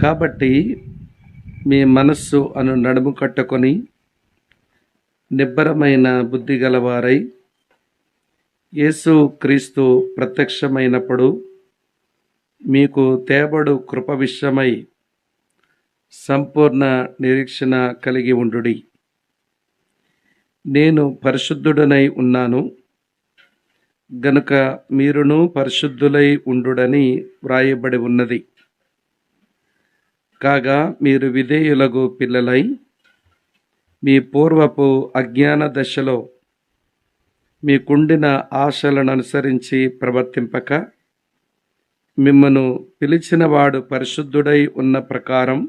కాబట్టి మీ మనస్సు అను నడుము కట్టుకొని నిబ్బరమైన బుద్ధి గలవారై యేసు క్రీస్తు ప్రత్యక్షమైనప్పుడు మీకు తేబడు కృప విషయమై సంపూర్ణ నిరీక్షణ కలిగి ఉండుడి. నేను పరిశుద్ధుడనై ఉన్నాను గనుక మీరును పరిశుద్ధులై ఉండుడని వ్రాయబడి ఉన్నది. కాగా మీరు విధేయులగు పిల్లలై మీ పూర్వపు అజ్ఞాన దశలో మీకుండిన ఆశలను అనుసరించి ప్రవర్తింపక మిమ్మను పిలిచినవాడు పరిశుద్ధుడై ఉన్న ప్రకారం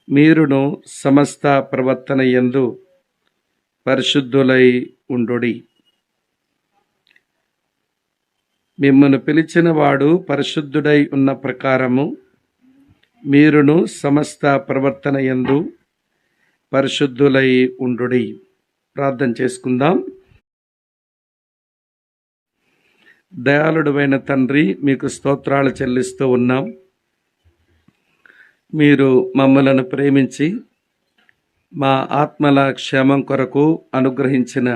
మీరును సమస్త ప్రవర్తన యందు పరిశుద్ధులై ఉండుడి. మిమ్మను పిలిచినవాడు పరిశుద్ధుడై ఉన్న ప్రకారము మీరును సమస్త ప్రవర్తన యందు పరిశుద్ధులై ఉండుడి. ప్రార్థన చేసుకుందాం. దయాళుడైన తండ్రి, మీకు స్తోత్రాలు చెల్లిస్తూ ఉన్నాం. మీరు మమ్మలను ప్రేమించి మా ఆత్మల క్షేమం కొరకు అనుగ్రహించిన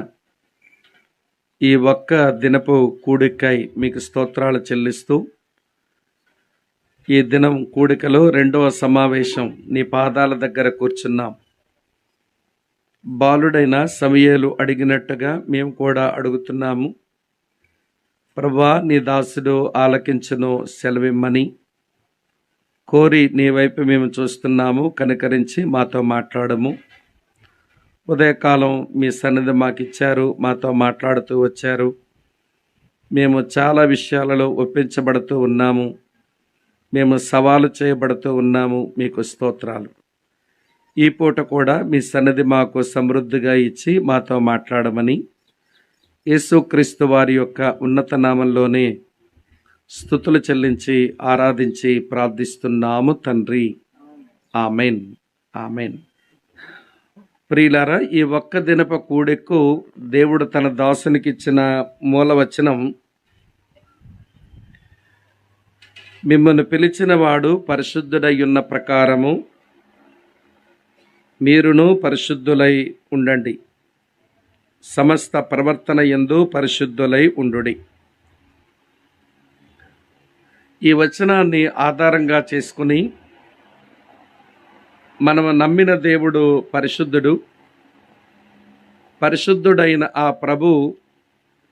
ఈ ఒక్క దినపు కూడికై మీకు స్తోత్రాలు చెల్లిస్తూ ఈ దినం కూడికలో 2వ సమావేశం నీ పాదాల దగ్గర కూర్చున్నాం. బాలుడైన సమూయేలు అడిగినట్టుగా మేము కూడా అడుగుతున్నాము. ప్రభువా, నీ దాసుడు ఆలకించును సెలవిమ్మని కోరి నీ వైపు మేము చూస్తున్నాము. కనికరించి మాతో మాట్లాడము. ఉదయకాలం మీ సన్నిధి మాకిచ్చారు, మాతో మాట్లాడుతూ వచ్చారు. మేము చాలా విషయాలలో ఒప్పించబడుతూ ఉన్నాము, మేము సవాలు చేయబడుతూ ఉన్నాము. మీకు స్తోత్రాలు. ఈ పూట కూడా మీ సన్నిధి మాకు సమృద్ధిగా ఇచ్చి మాతో మాట్లాడమని యేసుక్రీస్తు వారి యొక్క ఉన్నత నామంలోనే స్తుతులు చెల్లించి ఆరాధించి ప్రార్థిస్తున్నాము తండ్రి. ఆమెన్. ఆమెన్. ప్రియులారా, ఈ ఒక్క దినప కూడెక్కు దేవుడు తన దాసునికిచ్చిన మూలవచనం, మిమ్మల్ని పిలిచిన వాడు పరిశుద్ధుడయ్యున్న ప్రకారము మీరును పరిశుద్ధులై ఉండండి, సమస్త ప్రవర్తన యందు పరిశుద్ధులై ఉండుడి. ఈ వచనాన్ని ఆధారంగా చేసుకుని మనము నమ్మిన దేవుడు పరిశుద్ధుడు. పరిశుద్ధుడైన ఆ ప్రభు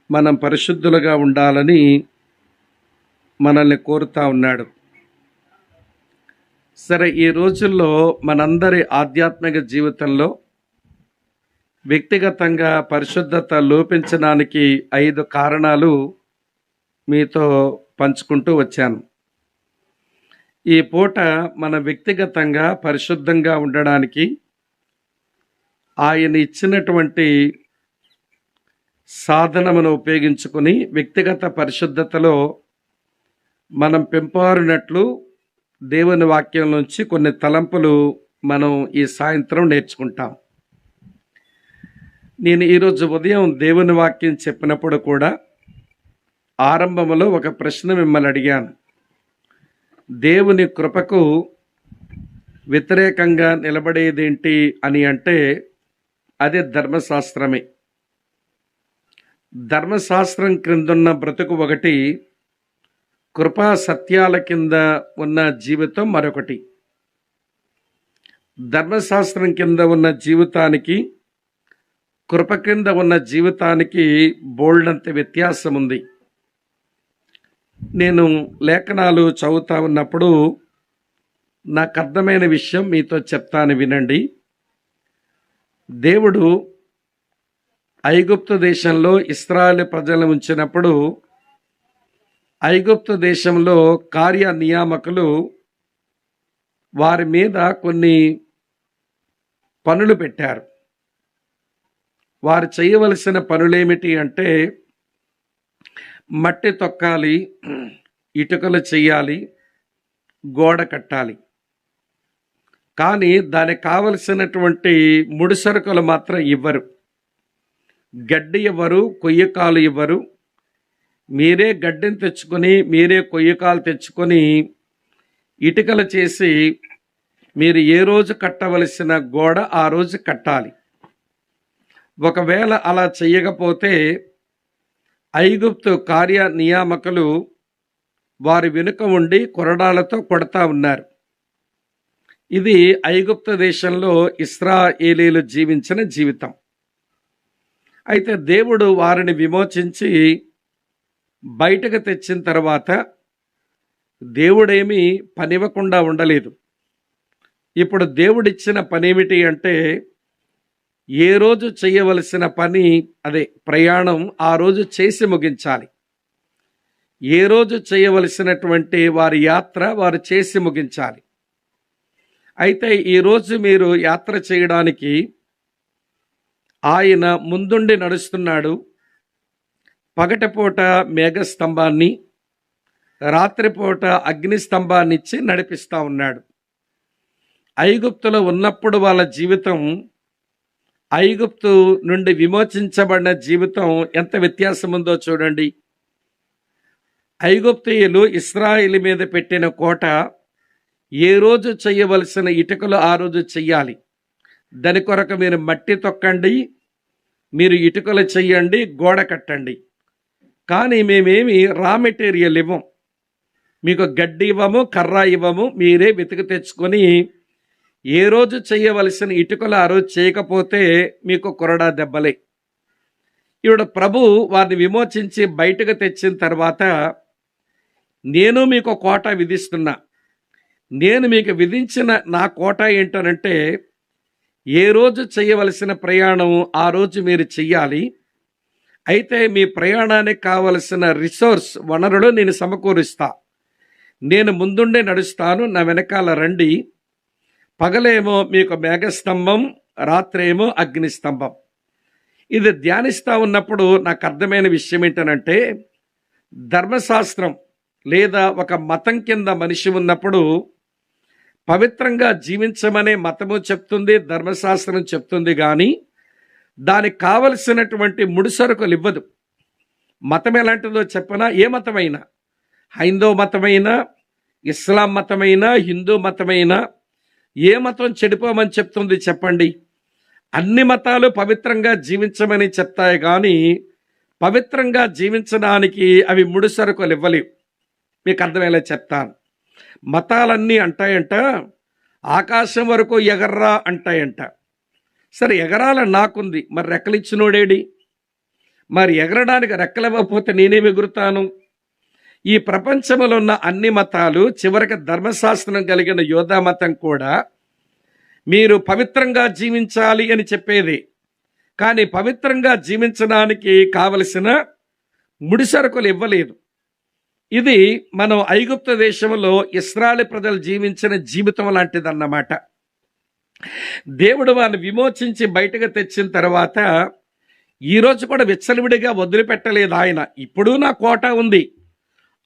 మనం పరిశుద్ధులుగా ఉండాలని మనల్ని కోరుతా ఉన్నాడు. సరే, ఈ రోజుల్లో మనందరి ఆధ్యాత్మిక జీవితంలో వ్యక్తిగతంగా పరిశుద్ధత లోపించడానికి 5 కారణాలు మీతో పంచుకుంటూ వచ్చాను. ఈ పూట మన వ్యక్తిగతంగా పరిశుద్ధంగా ఉండడానికి ఆయన ఇచ్చినటువంటి సాధనమును ఉపయోగించుకుని వ్యక్తిగత పరిశుద్ధతలో మనం పెంపారినట్లు దేవుని వాక్యం నుంచి కొన్ని తలంపులు మనం ఈ సాయంత్రం నేర్చుకుంటాం. నేను ఈరోజు ఉదయం దేవుని వాక్యం చెప్పినప్పుడు కూడా ఆరంభంలో ఒక ప్రశ్న మిమ్మల్ని అడిగాను. దేవుని కృపకు వ్యతిరేకంగా నిలబడేదేంటి అని అంటే అది ధర్మశాస్త్రమే. ధర్మశాస్త్రం క్రిందున్న బ్రతుకు ఒకటి, కృపా సత్యాల కింద ఉన్న జీవితం మరొకటి. ధర్మశాస్త్రం కింద ఉన్న జీవితానికి, కృప కింద ఉన్న జీవితానికి బోల్డంత వ్యత్యాసం ఉంది. నేను లేఖనాలు చదువుతా ఉన్నప్పుడు నాకు అర్థమైన విషయం మీతో చెప్తాను, వినండి. దేవుడు ఐగుప్తు దేశంలో ఇశ్రాయేలు ప్రజలను ఉంచినప్పుడు ఐగుప్తు దేశంలో కార్య నియామకులు వారి మీద కొన్ని పనులు పెట్టారు. వారు చేయవలసిన పనులేమిటి అంటే, మట్టి తొక్కాలి, ఇటుకలు చెయ్యాలి, గోడ కట్టాలి. కానీ దానికి కావలసినటువంటి ముడిసరుకులు మాత్రం ఇవ్వరు. గడ్డి ఇవ్వరు, కొయ్యకాలు ఇవ్వరు. మీరే గడ్డిని తెచ్చుకొని, మీరే కొయ్యకాలు తెచ్చుకొని ఇటుకలు చేసి మీరు ఏ రోజు కట్టవలసిన గోడ ఆ రోజు కట్టాలి. ఒకవేళ అలా చెయ్యకపోతే ఐగుప్తు కార్య నియామకులు వారి వెనుక ఉండి కొరడాలతో కొడతా ఉన్నారు. ఇది ఐగుప్తు దేశంలో ఇశ్రాయేలీలు జీవించిన జీవితం. అయితే దేవుడు వారిని విమోచించి బయటకు తెచ్చిన తర్వాత దేవుడేమీ పనివ్వకుండా ఉండలేదు. ఇప్పుడు దేవుడిచ్చిన పనేమిటి అంటే, ఏ రోజు చేయవలసిన పని, అదే ప్రయాణం, ఆ రోజు చేసి ముగించాలి. ఏ రోజు చేయవలసినటువంటి వారి యాత్ర వారు చేసి ముగించాలి. అయితే ఈరోజు మీరు యాత్ర చేయడానికి ఆయన ముందుండి నడుస్తున్నాడు. పగటిపూట మేఘస్తంభాన్ని, రాత్రిపూట అగ్నిస్తంభాన్ని ఇచ్చి నడిపిస్తూ ఉన్నాడు. ఐగుప్తులో ఉన్నప్పుడు వాళ్ళ జీవితం, ఐగుప్తు నుండి విమోచించబడిన జీవితం ఎంత వ్యత్యాసం ఉందో చూడండి. ఐగుప్తీయులు ఇశ్రాయేలు మీద పెట్టిన కోట, ఏ రోజు చేయవలసిన ఇటుకలు ఆ రోజు చెయ్యాలి. దాని కొరకు మీరు మట్టి తొక్కండి, మీరు ఇటుకలు చెయ్యండి, గోడ కట్టండి. కానీ మేమేమి రా మెటీరియల్ ఇవ్వం, మీకు గడ్డి ఇవ్వము, కర్ర ఇవ్వము. మీరే వెతికి తెచ్చుకొని ఏ రోజు చేయవలసిన ఇటుకలు ఆ రోజు చేయకపోతే మీకు కొరడా దెబ్బలే. ఇప్పుడు ప్రభు వారిని విమోచించి బయటకు తెచ్చిన తర్వాత, నేను మీకు కోట విధిస్తున్నా. నేను మీకు విధించిన నా కోట ఏంటనంటే, ఏ రోజు చేయవలసిన ప్రయాణం ఆ రోజు మీరు చెయ్యాలి. అయితే మీ ప్రయాణానికి కావలసిన రిసోర్స్, వనరులు నేను సమకూరుస్తా. నేను ముందుండే నడుస్తాను, నా వెనకాల రండి. పగలేమో మీకు మేఘస్తంభం, రాత్రేమో అగ్నిస్తంభం. ఇది ధ్యానిస్తూ ఉన్నప్పుడు నాకు అర్థమైన విషయం ఏంటనంటే, ధర్మశాస్త్రం లేదా ఒక మతం కింద మనిషి ఉన్నప్పుడు పవిత్రంగా జీవించమనే మతము చెప్తుంది, ధర్మశాస్త్రం చెప్తుంది, కానీ దానికి కావలసినటువంటి ముడిసరుకులు ఇవ్వదు. మతం ఎలాంటిదో చెప్పనా? ఏ మతమైనా, హైందవ మతమైనా, ఇస్లాం మతమైనా, హిందూ మతమైనా, ఏ మతం చెడిపోమని చెప్తుంది చెప్పండి? అన్ని మతాలు పవిత్రంగా జీవించమని చెప్తాయి, కానీ పవిత్రంగా జీవించడానికి అవి ముడిసరుకులు ఇవ్వలేవు. మీకు అర్థమయ్యేలా చెప్తాను. మతాలన్నీ అంటాయంట ఆకాశం వరకు ఎగర్రా అంటాయంట. సరే, ఎగరాలని నాకుంది, మరి రెక్కలిచ్చినోడేడి? మరి ఎగరడానికి రెక్కలివ్వకపోతే నేనేమి ఎగురుతాను? ఈ ప్రపంచంలో ఉన్న అన్ని మతాలు చివరికి ధర్మశాస్త్రం కలిగిన యోధా మతం కూడా మీరు పవిత్రంగా జీవించాలి అని చెప్పేది, కానీ పవిత్రంగా జీవించడానికి కావలసిన ముడిసరుకులు ఇవ్వలేదు. ఇది మనం ఐగుప్తు దేశంలో ఇశ్రాయేలు ప్రజలు జీవించిన జీవితం లాంటిదన్నమాట. దేవుడు వారిని విమోచించి బయటకు తెచ్చిన తర్వాత ఈరోజు కూడా విచ్చలవిడిగా వదిలిపెట్టలేదు ఆయన. ఇప్పుడు నా కోట ఉంది,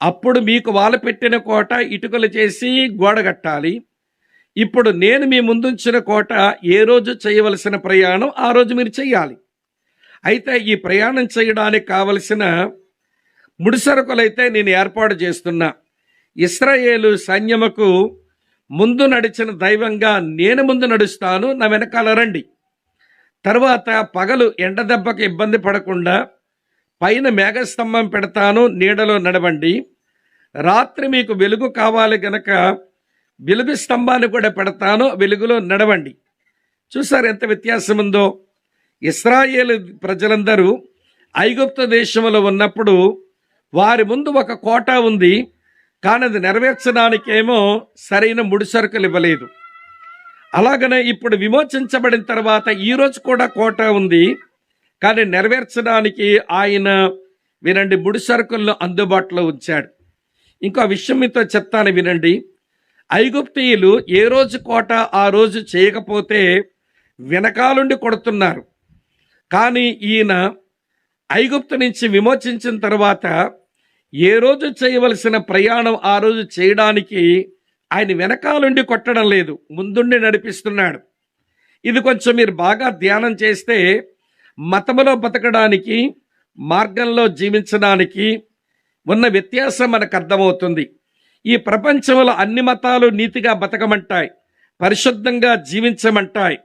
అప్పుడు మీకు వాళ్ళు పెట్టిన కోట ఇటుకలు చేసి గోడ కట్టాలి. ఇప్పుడు నేను మీ ముందుంచిన కోట ఏ రోజు చేయవలసిన ప్రయాణం ఆ రోజు మీరు చెయ్యాలి. అయితే ఈ ప్రయాణం చేయడానికి కావలసిన ముడిసరుకులైతే నేను ఏర్పాటు చేస్తున్నా. ఇశ్రాయేలు సైన్యముకు ముందు నడిచిన దైవంగా నేను ముందు నడుస్తాను, నా వెనకాల రండి. తర్వాత పగలు ఎండ దెబ్బకు ఇబ్బంది పడకుండా పైన మేఘస్తంభం పెడతాను, నీడలో నడవండి. రాత్రి మీకు వెలుగు కావాలి గనక వెలుగు స్తంభాన్ని కూడా పెడతాను, వెలుగులో నడవండి. చూసారు ఎంత వ్యత్యాసం ఉందో? ఇశ్రాయేలు ప్రజలందరూ ఐగుప్తు దేశంలో ఉన్నప్పుడు వారి ముందు ఒక కోట ఉంది, కానీ అది నెరవేర్చడానికేమో సరైన ముడిసరుకులు ఇవ్వలేదు. అలాగనే ఇప్పుడు విమోచించబడిన తర్వాత ఈరోజు కూడా కోట ఉంది, కానీ నెరవేర్చడానికి ఆయన వినండి ముడిసరుకులను అందుబాటులో ఉంచాడు. ఇంకో విషయం మీతో చెప్తాను వినండి. ఐగుప్తీయులు ఏ రోజు కోట ఆ రోజు చేయకపోతే వెనకాలుండి కొడుతున్నారు, కానీ ఈయన ఐగుప్తు నుంచి విమోచించిన తర్వాత ఏ రోజు చేయవలసిన ప్రయాణం ఆ రోజు చేయడానికి ఆయన వెనకాలుండి కొట్టడం లేదు, ముందుండి నడిపిస్తున్నాడు. ఇది కొంచెం మీరు బాగా ధ్యానం చేస్తే మతములో బతకడానికి, మార్గంలో జీవించడానికి ఉన్న వ్యత్యాసం మనకు అర్థమవుతుంది. ఈ ప్రపంచంలో అన్ని మతాలు నీతిగా బతకమంటాయి, పరిశుద్ధంగా జీవించమంటాయి,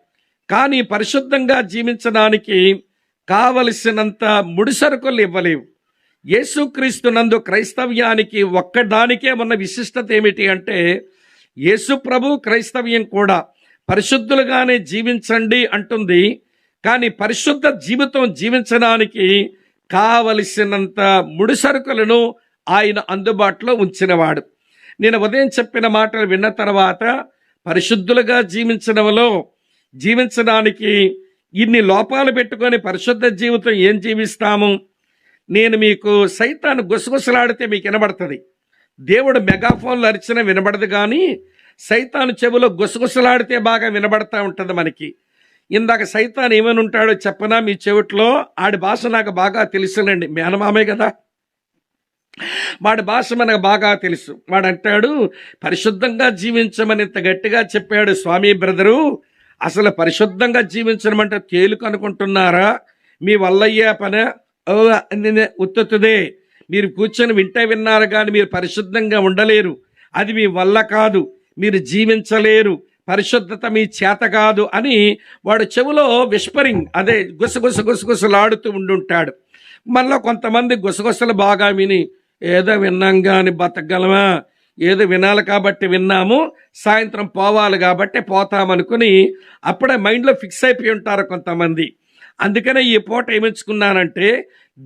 కానీ పరిశుద్ధంగా జీవించడానికి కావలసినంత ముడిసరుకులు ఇవ్వలేవు. యేసుక్రీస్తు నందు క్రైస్తవ్యానికి ఒక్కదానికే ఉన్న విశిష్టత ఏమిటి అంటే, యేసు ప్రభు క్రైస్తవ్యం కూడా పరిశుద్ధులుగానే జీవించండి అంటుంది, కానీ పరిశుద్ధ జీవితం జీవించడానికి కావలసినంత ముడిసరుకులను ఆయన అందుబాటులో ఉంచినవాడు. నేను ఉదయం చెప్పిన మాటలు విన్న తర్వాత పరిశుద్ధులుగా జీవించడానికి ఇన్ని లోపాలు పెట్టుకొని పరిశుద్ధ జీవితం ఏం జీవిస్తాము? నేను మీకు సైతాను గుసగుసలాడితే మీకు వినబడుతుంది. దేవుడు మెగాఫోన్లు అరిచినా వినబడదు, కానీ సైతాను చెవిలో గుసగుసలాడితే బాగా వినబడతా ఉంటుంది మనకి. ఇందాక సైతాన్ ఏమని ఉంటాడో చెప్పనా? మీ చెవిట్లో ఆడి భాష నాకు బాగా తెలుసునండి, మేనమామే కదా, వాడి భాష మనకు బాగా తెలుసు. వాడు అంటాడు, పరిశుద్ధంగా జీవించమని ఇంత గట్టిగా చెప్పాడు స్వామి బ్రదరు, అసలు పరిశుద్ధంగా జీవించడం అంటే తేలిక అనుకుంటున్నారా? మీ వల్లయ్యే పనే ఉత్తుదే. మీరు కూర్చొని విన్నారు కానీ మీరు పరిశుద్ధంగా ఉండలేరు, అది మీ వల్ల కాదు, మీరు జీవించలేరు, పరిశుద్ధత మీ చేత కాదు అని వాడు చెవిలో విస్పరింగ్, అదే గుసగుసలాడుతూ ఉండుంటాడు. మళ్ళీ కొంతమంది గుసగుసలు బాగా విని ఏదో విన్నాం కానీ బతకగలమా, ఏదో వినాలి కాబట్టి విన్నాము, సాయంత్రం పోవాలి కాబట్టి పోతామనుకుని అప్పుడే మైండ్లో ఫిక్స్ అయిపోయి ఉంటారు కొంతమంది. అందుకనే ఈ పూట ఏమించుకున్నానంటే,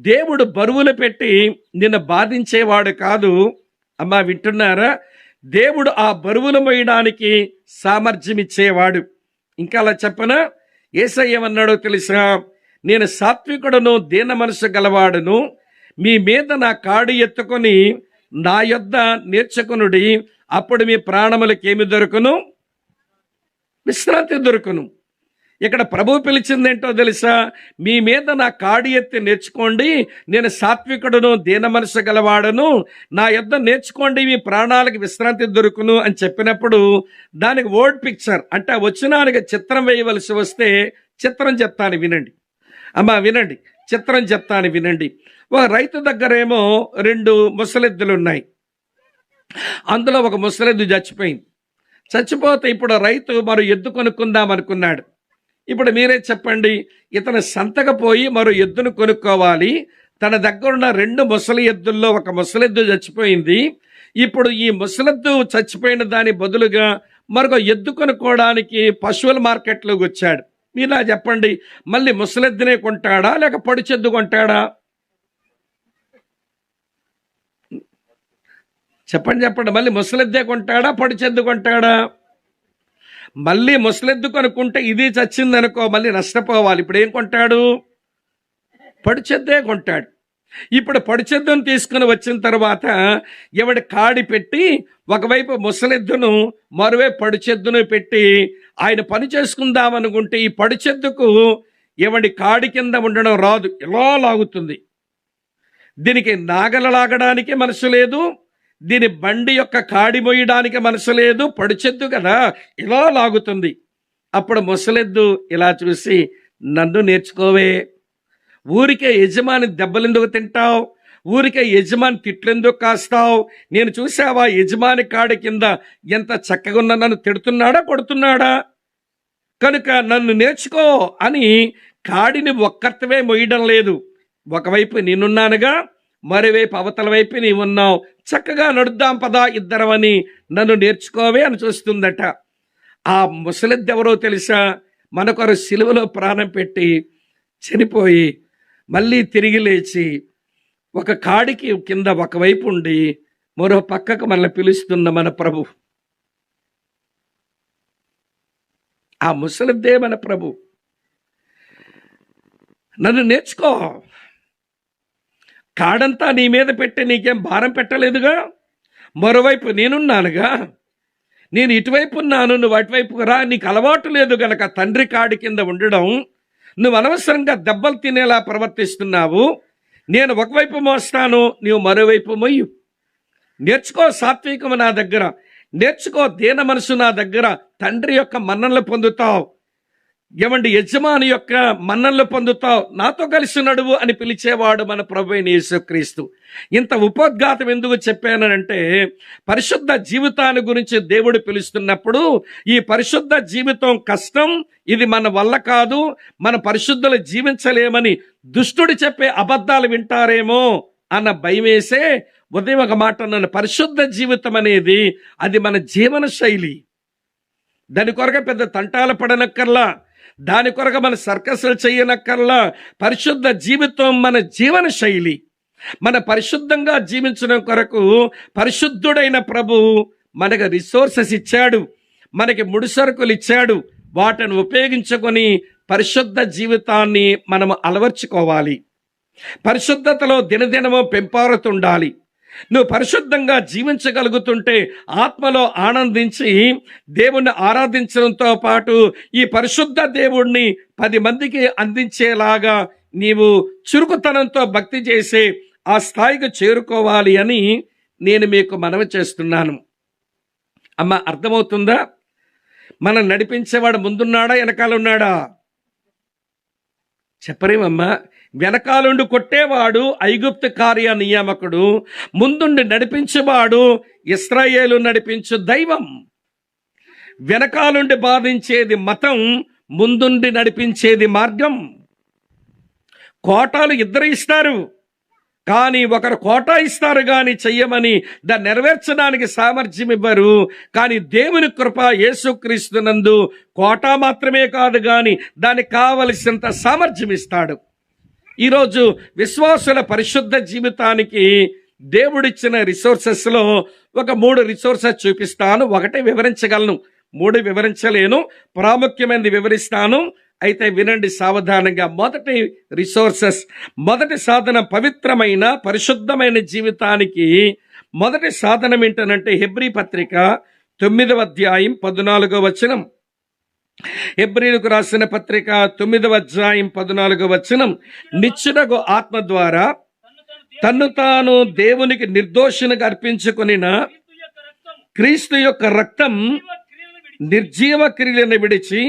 దేవుడు బరువులు పెట్టి నిన్ను బాధించేవాడు కాదు. అమ్మా వింటున్నారా? దేవుడు ఆ బరువులు మోయడానికి సామర్థ్యం ఇచ్చేవాడు. ఇంకా అలా చెప్పనా? యేసయ్య ఏమన్నాడో తెలుసా? నేను సాత్వికుడును దీన మనసు గలవాడును, మీ మీద నా కాడు ఎత్తుకొని నా యొద్ద నేర్చుకునుడి, అప్పుడు మీ ప్రాణములకేమి దొరుకును? విశ్రాంతి దొరుకును. ఇక్కడ ప్రభు పిలిచిందేంటో తెలుసా? మీ మీద నా కాడి ఎత్తి నేర్చుకోండి, నేను సాత్వికుడును దీన మనసు గలవాడను, నా యొద్ద నేర్చుకోండి మీ ప్రాణాలకు విశ్రాంతి దొరుకును అని చెప్పినప్పుడు దానికి వర్డ్ పిక్చర్ అంటే వచ్చినానికి చిత్రం వేయవలసి వస్తే చిత్రం చెప్తాను వినండి. అమ్మా వినండి, చిత్రం చెప్తాను వినండి. ఒక రైతు దగ్గరేమో 2 ముసలెద్దులు ఉన్నాయి. అందులో ఒక ముసలెద్దు చచ్చిపోయింది. చచ్చిపోతే ఇప్పుడు రైతు మరో ఎద్దు కొనుక్కుందాం అనుకున్నాడు. ఇప్పుడు మీరే చెప్పండి, ఇతను సంతకు పోయి మరో ఎద్దును కొనుక్కోవాలి. తన దగ్గరున్న 2 ముసలి ఎద్దుల్లో ఒక ముసలెద్దు చచ్చిపోయింది. ఇప్పుడు ఈ ముసలెద్దు చచ్చిపోయిన దాని బదులుగా మరొక ఎద్దు కొనుక్కోవడానికి పశువుల మార్కెట్లోకి వచ్చాడు. మీలా చెప్పండి, మళ్ళీ ముసలెద్దునే కొంటాడా లేక పొడిచెద్దు కొంటాడా? చెప్పండి, మళ్ళీ ముసలెద్దే కొంటాడా పొడిచెద్దు కొంటాడా? మళ్ళీ ముసలెద్దు కొనుక్కుంటే ఇది చచ్చిందనుకో మళ్ళీ నష్టపోవాలి. ఇప్పుడు ఏం కొంటాడు? పొడిచెద్దే కొంటాడు. ఇప్పుడు పొడిచెద్దును తీసుకుని వచ్చిన తర్వాత ఎవడి కాడి పెట్టి ఒకవైపు ముసలెద్దును మరోవైపు పొడిచెద్దును పెట్టి ఆయన పని చేసుకుందామనుకుంటే ఈ పొడిచెద్దుకు ఎవడి కాడి కింద ఉండడం రాదు, ఇలా లాగుతుంది. దీనికి నాగల లాగడానికి మనసు లేదు, దీని బండి యొక్క కాడి మోయడానికి మనసు లేదు, పొడిచెద్దు కదా ఇలా లాగుతుంది. అప్పుడు ముసలెద్దు ఇలా చూసి, నన్ను నేర్చుకోవే, ఊరికే యజమాని దెబ్బలెందుకు తింటావు, ఊరికే యజమాని తిట్లెందుకు కాస్తావు, నేను చూసావా యజమాని కాడి కింద ఎంత చక్కగా ఉన్నా, నన్ను తిడుతున్నాడా కొడుతున్నాడా, కనుక నన్ను నేర్చుకో అని కాడిని ఒక్కర్తవే మొయ్యడం లేదు. ఒకవైపు నేనున్నానుగా, మరోవైపు అవతల వైపు నీవున్నావు, చక్కగా నడుద్దాం పదా ఇద్దరమని నన్ను నేర్చుకోవే అని చూస్తుందట. ఆ ముసలిద్దు ఎవరో తెలుసా? మనకొరు సిలువలో ప్రాణం పెట్టి చనిపోయి మళ్ళీ తిరిగి లేచి ఒక కాడికి కింద ఒకవైపు ఉండి మరో పక్కకు మనల్ని పిలుస్తున్న మన ప్రభు. ఆ ముసలిద్దే మన ప్రభు. నన్ను నేర్చుకో, కాడంతా నీ మీద పెట్టి నీకేం భారం పెట్టలేదుగా, మరోవైపు నేనున్నానుగా, నేను ఇటువైపు ఉన్నాను, నువ్వు అటువైపుకు రా. నీకు అలవాటు లేదు గనక తండ్రి కాడి కింద ఉండడం, నువ్వు అనవసరంగా దెబ్బలు తినేలా ప్రవర్తిస్తున్నావు. నేను ఒకవైపు మోస్తాను, నీవు మరోవైపు మొయ్యు. నేర్చుకో సాత్వికము నా దగ్గర, నేర్చుకో దీన మనసు నా దగ్గర, తండ్రి యొక్క మన్ననలు పొందుతావు. ఏమండి, యజమాని యొక్క మన్ననలు పొందుతావు, నాతో కలిసి నడువు అని పిలిచేవాడు మన ప్రభువైన యేసుక్రీస్తు. ఇంత ఉపోద్ఘాతం ఎందుకు చెప్పానంటే, పరిశుద్ధ జీవితాన్ని గురించి దేవుడు పిలుస్తున్నప్పుడు ఈ పరిశుద్ధ జీవితం కష్టం, ఇది మన వల్ల కాదు, మన పరిశుద్ధులు జీవించలేమని దుష్టుడు చెప్పే అబద్ధాలు వింటారేమో అన్న భయం వేసే ఉదయం ఒక మాట అన్నాను. పరిశుద్ధ జీవితం అనేది అది మన జీవన శైలి. దాని కొరకు పెద్ద తంటాలు పడనక్కర్లా, దాని కొరకు మన సర్కస్లు చేయనక్కర్లా. పరిశుద్ధ జీవితం మన జీవన శైలి. మన పరిశుద్ధంగా జీవించడం కొరకు పరిశుద్ధుడైన ప్రభు మనకు రిసోర్సెస్ ఇచ్చాడు, మనకి ముడిసరుకులు ఇచ్చాడు. వాటిని ఉపయోగించుకొని పరిశుద్ధ జీవితాన్ని మనం అలవర్చుకోవాలి. పరిశుద్ధతలో దినదినము పెంపారుతుండాలి. నువ్వు పరిశుద్ధంగా జీవించగలుగుతుంటే ఆత్మలో ఆనందించి దేవుణ్ణి ఆరాధించడంతో పాటు ఈ పరిశుద్ధ దేవుణ్ణి 10 మందికి అందించేలాగా నీవు చురుకుతనంతో భక్తి చేసే ఆ స్థాయికి చేరుకోవాలి అని నేను మీకు మనవి చేస్తున్నాను. అమ్మ, అర్థమవుతుందా? మనం నడిపించేవాడు ముందున్నాడా వెనకాల ఉన్నాడా? చెప్పరేమమ్మా. వెనకాలుండి కొట్టేవాడు ఐగుప్తు కార్య నియామకుడు, ముందుండి నడిపించేవాడు ఇశ్రాయేలు నడిపించు దైవం. వెనకాలుండి బాధించేది మతం, ముందుండి నడిపించేది మార్గం. కోటాలు ఇద్దరు ఇస్తారు, కానీ ఒకరు కోటా ఇస్తారు కానీ చెయ్యమని దాన్ని నెరవేర్చడానికి సామర్థ్యం ఇవ్వరు. కానీ దేవుని కృప యేసుక్రీస్తునందు కోటా మాత్రమే కాదు కానీ దానికి కావలసినంత సామర్థ్యం ఇస్తాడు. ఈరోజు విశ్వాసుల పరిశుద్ధ జీవితానికి దేవుడిచ్చిన రిసోర్సెస్లో ఒక 3 రిసోర్సెస్ చూపిస్తాను. ఒకటే వివరించగలను, 3 వివరించలేను, ప్రాముఖ్యమైనది వివరిస్తాను. అయితే వినండి సావధానంగా. మొదటి రిసోర్సెస్, మొదటి సాధనం, పవిత్రమైన పరిశుద్ధమైన జీవితానికి మొదటి సాధనం ఏంటనంటే హెబ్రీ పత్రిక 9వ అధ్యాయం 14వ వచనం. హెబ్రీయులకు రాసిన పత్రిక 9వ అధ్యాయం 14వ వచనం, నిత్యుడగు ఆత్మ ద్వారా తన్ను తాను దేవునికి నిర్దోషునిగా అర్పించుకొనిన క్రీస్తు యొక్క రక్తం నిర్జీవ క్రియలను విడిచి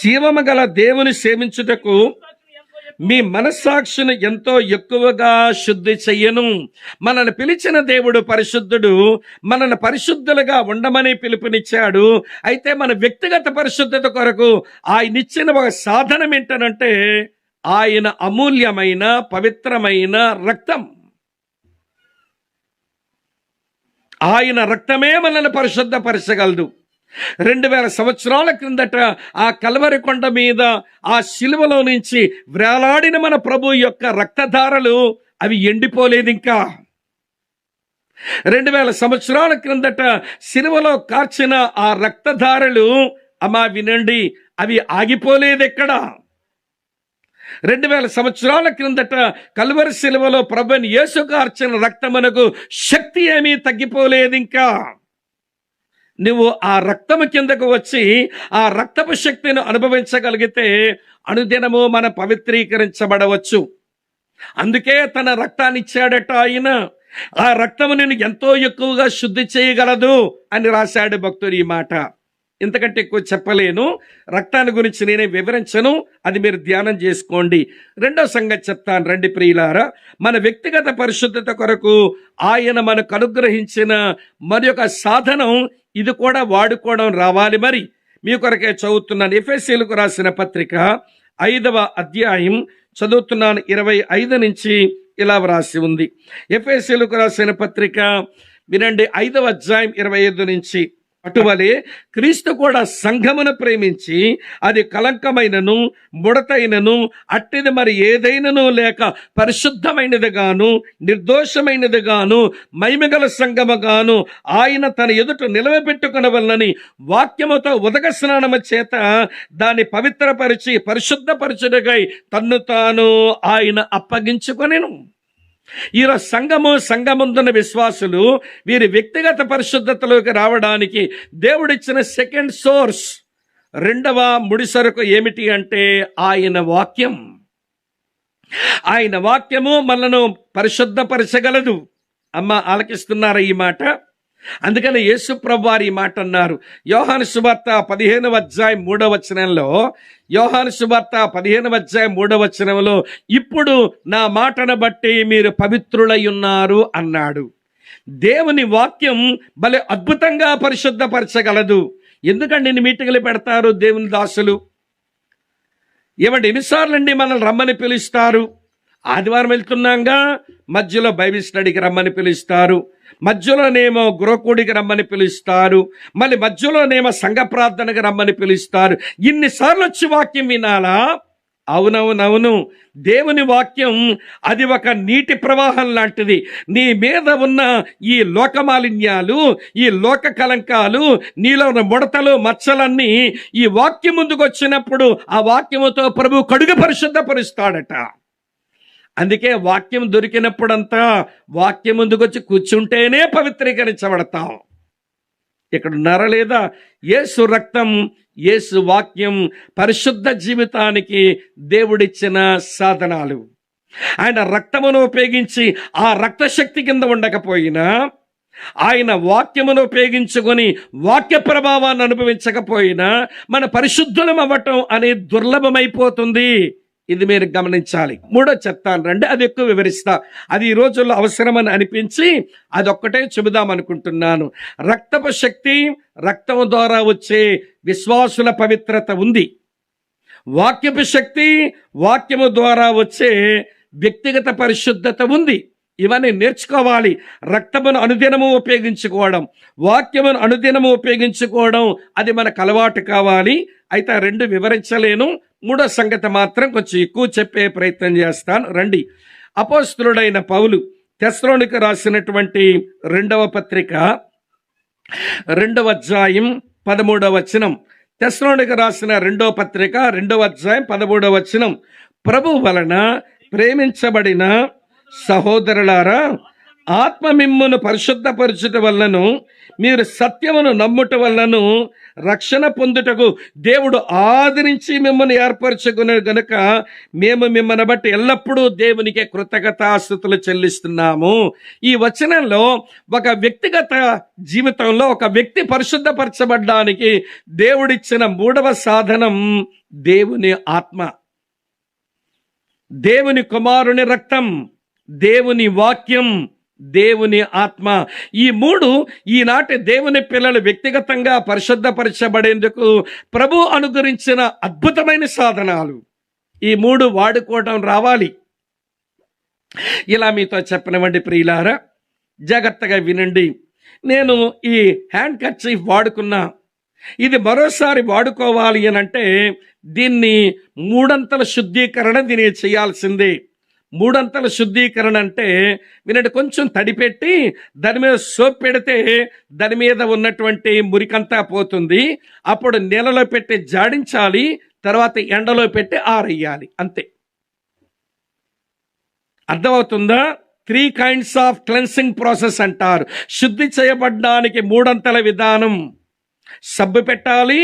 జీవము గల దేవుని సేవించుటకు మీ మనస్సాక్షిని ఎంతో ఎక్కువగా శుద్ధి చెయ్యను. మనల్ని పిలిచిన దేవుడు పరిశుద్ధుడు, మనల్ని పరిశుద్ధులుగా ఉండమని పిలుపునిచ్చాడు. అయితే మన వ్యక్తిగత పరిశుద్ధత కొరకు ఆయన ఇచ్చిన ఒక సాధనం ఏంటనంటే ఆయన అమూల్యమైన పవిత్రమైన రక్తం. ఆయన రక్తమే మనల్ని పరిశుద్ధపరచగలదు. 2000 సంవత్సరాల క్రిందట ఆ కల్వరి కొండ మీద ఆ శిలువలో నుంచి వేలాడిన మన ప్రభు యొక్క రక్తధారలు అవి ఎండిపోలేదు. ఇంకా 2000 సంవత్సరాల క్రిందట శిలువలో కార్చిన ఆ రక్తధారలు అమ్మా వినండి, అవి ఆగిపోలేదు. ఎక్కడ 2000 సంవత్సరాల క్రిందట కల్వరి శిలువలో ప్రభుని యేసు కార్చిన రక్తమునకు శక్తి ఏమీ తగ్గిపోలేదు. ఇంకా నువ్వు ఆ రక్తము కిందకు వచ్చి ఆ రక్తపు శక్తిని అనుభవించగలిగితే అనుదినము మనం పవిత్రీకరించబడవచ్చు. అందుకే తన రక్తాన్ని ఇచ్చాడట ఆయన. ఆ రక్తము నేను ఎంతో ఎక్కువగా శుద్ధి చేయగలదు అని రాశాడు భక్తుడు. ఈ మాట ఇంతకంటే ఎక్కువ చెప్పలేను. రక్తాన్ని గురించి నేనే వివరించను, అది మీరు ధ్యానం చేసుకోండి. రెండో సంగతి చెప్తాను రండి ప్రియులారా. మన వ్యక్తిగత పరిశుద్ధత కొరకు ఆయన మనకు అనుగ్రహించిన మరి ఒక సాధనం, ఇది కూడా వాడుకోవడం రావాలి. మరి మీ కొరకే చదువుతున్నాను. ఎఫెసీయులకు రాసిన పత్రిక 5వ అధ్యాయం చదువుతున్నాను. 25 నుంచి ఇలా వ్రాసి ఉంది. ఎఫెసీయులకు రాసిన పత్రిక వినండి, 5వ అధ్యాయం 25 నుంచి. అటువలే క్రీస్తు కూడా సంఘమును ప్రేమించి అది కలంకమైనను ముడతైనను అట్టిది మరి ఏదైనను లేక పరిశుద్ధమైనది గాను నిర్దోషమైనది గాను మహిమగల సంఘము గాను ఆయన తన ఎదుట నిలవబెట్టుకొనవలనని వాక్యముతో ఉదక స్నానము చేత దాన్ని పవిత్రపరిచి పరిశుద్ధపరచుటకై తన్ను తాను ఆయన అప్పగించుకొనెను. ఈరోజు సంఘముందున్న విశ్వాసులు వీరి వ్యక్తిగత పరిశుద్ధతలోకి రావడానికి దేవుడిచ్చిన సెకండ్ సోర్స్, రెండవ ముడిసరుకు ఏమిటి అంటే ఆయన వాక్యం. ఆయన వాక్యము మనను పరిశుద్ధపరచగలదు. అమ్మ ఆలకిస్తున్నారా ఈ మాట? అందుకని యేసు ప్రభువారు ఈ మాట అన్నారు. యోహాను సువార్త 15వ అధ్యాయం 3వ వచనంలో, యోహాను సువార్త 15వ అధ్యాయం 3వ వచనంలో, ఇప్పుడు నా మాటను బట్టి మీరు పవిత్రులై ఉన్నారు అన్నాడు. దేవుని వాక్యం భలే అద్భుతంగా పరిశుద్ధపరచగలదు. ఎందుకంటే ఇన్ని మీటింగులు పెడతారు దేవుని దాసులు. ఏమంటే ఎన్నిసార్లు అండి మనల్ని రమ్మని పిలుస్తారు? ఆదివారం వెళ్తున్నాగా మధ్యలో బైబిల్ స్టడీకి రమ్మని పిలుస్తారు, మధ్యలోనేమో గృహకూడికి రమ్మని పిలుస్తారు, మళ్ళీ మధ్యలోనేమో సంఘ ప్రార్థనకు రమ్మని పిలుస్తారు. ఇన్నిసార్లు వచ్చి వాక్యం వినాలా? అవునవునవును. దేవుని వాక్యం అది ఒక నీటి ప్రవాహం లాంటిది. నీ మీద ఉన్న ఈ లోకమాలిన్యాలు, ఈ లోక కలంకాలు, నీలో ఉన్న ముడతలు మచ్చలన్నీ ఈ వాక్యం ముందుకు వచ్చినప్పుడు ఆ వాక్యముతో ప్రభు కడుగు పరిశుద్ధపరుస్తాడట. అందుకే వాక్యం దొరికినప్పుడంతా వాక్యం ముందుకొచ్చి కూర్చుంటేనే పవిత్రీకరించబడతాం. ఇక్కడ ఉన్నారా లేదా? యేసు రక్తం, యేసు వాక్యం పరిశుద్ధ జీవితానికి దేవుడిచ్చిన సాధనాలు. ఆయన రక్తమును ఉపయోగించి ఆ రక్త శక్తి కింద ఉండకపోయినా, ఆయన వాక్యమును ఉపయోగించుకొని వాక్య ప్రభావాన్ని అనుభవించకపోయినా మన పరిశుద్ధులం అవ్వటం అనేది దుర్లభమైపోతుంది. ఇది మీరు గమనించాలి. మూడో చెప్తాను రండి, అది ఎక్కువ వివరిస్తా. అది ఈ రోజుల్లో అవసరమని అనిపించి అదొక్కటే చెబుదాం అనుకుంటున్నాను. రక్తపు శక్తి, రక్తము ద్వారా వచ్చే విశ్వాసుల పవిత్రత ఉంది. వాక్యపు శక్తి, వాక్యము ద్వారా వచ్చే వ్యక్తిగత పరిశుద్ధత ఉంది. ఇవన్నీ నేర్చుకోవాలి. రక్తమును అనుదినము ఉపయోగించుకోవడం, వాక్యమును అనుదినము ఉపయోగించుకోవడం, అది మనకు అలవాటు కావాలి. అయితే ఆ రెండు వివరించలేను. మూడో సంగతి మాత్రం కొంచెం ఎక్కువ చెప్పే ప్రయత్నం చేస్తాను రండి. అపోస్తలుడైన పౌలు తెస్సలోనికీయులకు రాసినటువంటి 2వ పత్రిక 2వ అధ్యాయం 13వ వచనం. తెస్సలోనికీయులకు రాసిన 2వ పత్రిక 2వ అధ్యాయం 13వ వచనం. ప్రభు వలన ప్రేమించబడిన సహోదరులారా, ఆత్మ మిమ్మును పరిశుద్ధపరచుట వలనను మీరు సత్యమును నమ్ముట వలనను రక్షణ పొందుటకు దేవుడు ఆదరించి మిమ్మల్ని ఏర్పరచుకునే గనుక మేము మిమ్మల్ని బట్టి ఎల్లప్పుడూ దేవునికి కృతజ్ఞతాస్తుతులు చెల్లిస్తున్నాము. ఈ వచనంలో ఒక వ్యక్తిగత జీవితంలో ఒక వ్యక్తి పరిశుద్ధపరచబడ్డానికి దేవుడిచ్చిన మూడవ సాధనం దేవుని ఆత్మ, దేవుని కుమారుని రక్తం, దేవుని వాక్యం, దేవుని ఆత్మ. ఈ మూడు ఈనాటి దేవుని పిల్లలు వ్యక్తిగతంగా పరిశుద్ధపరచబడేందుకు ప్రభు అనుగ్రహించిన అద్భుతమైన సాధనాలు. ఈ మూడు వాడుకోవడం రావాలి. ఇలా మీతో చెప్పనివ్వండి ప్రియులారా, జాగ్రత్తగా వినండి. నేను ఈ హ్యాండ్ కర్చీఫ్ వాడుకున్నా, ఇది మరోసారి వాడుకోవాలి అని అంటే దీన్ని మూడంతల శుద్ధీకరణ దీనికి చేయాల్సిందే. మూడంతల శుద్ధీకరణ అంటే వినండి, కొంచెం తడిపెట్టి దాని మీద సోప్ పెడితే దాని మీద ఉన్నటువంటి మురికంతా పోతుంది. అప్పుడు నీళ్ళలో పెట్టి జాడించాలి, తర్వాత ఎండలో పెట్టి ఆరేయాలి, అంతే. అర్థమవుతుందా? 3 kinds ఆఫ్ క్లెన్సింగ్ ప్రాసెస్ అంటారు. శుద్ధి చేయబడ్డానికి మూడంతల విధానం. సబ్బు పెట్టాలి,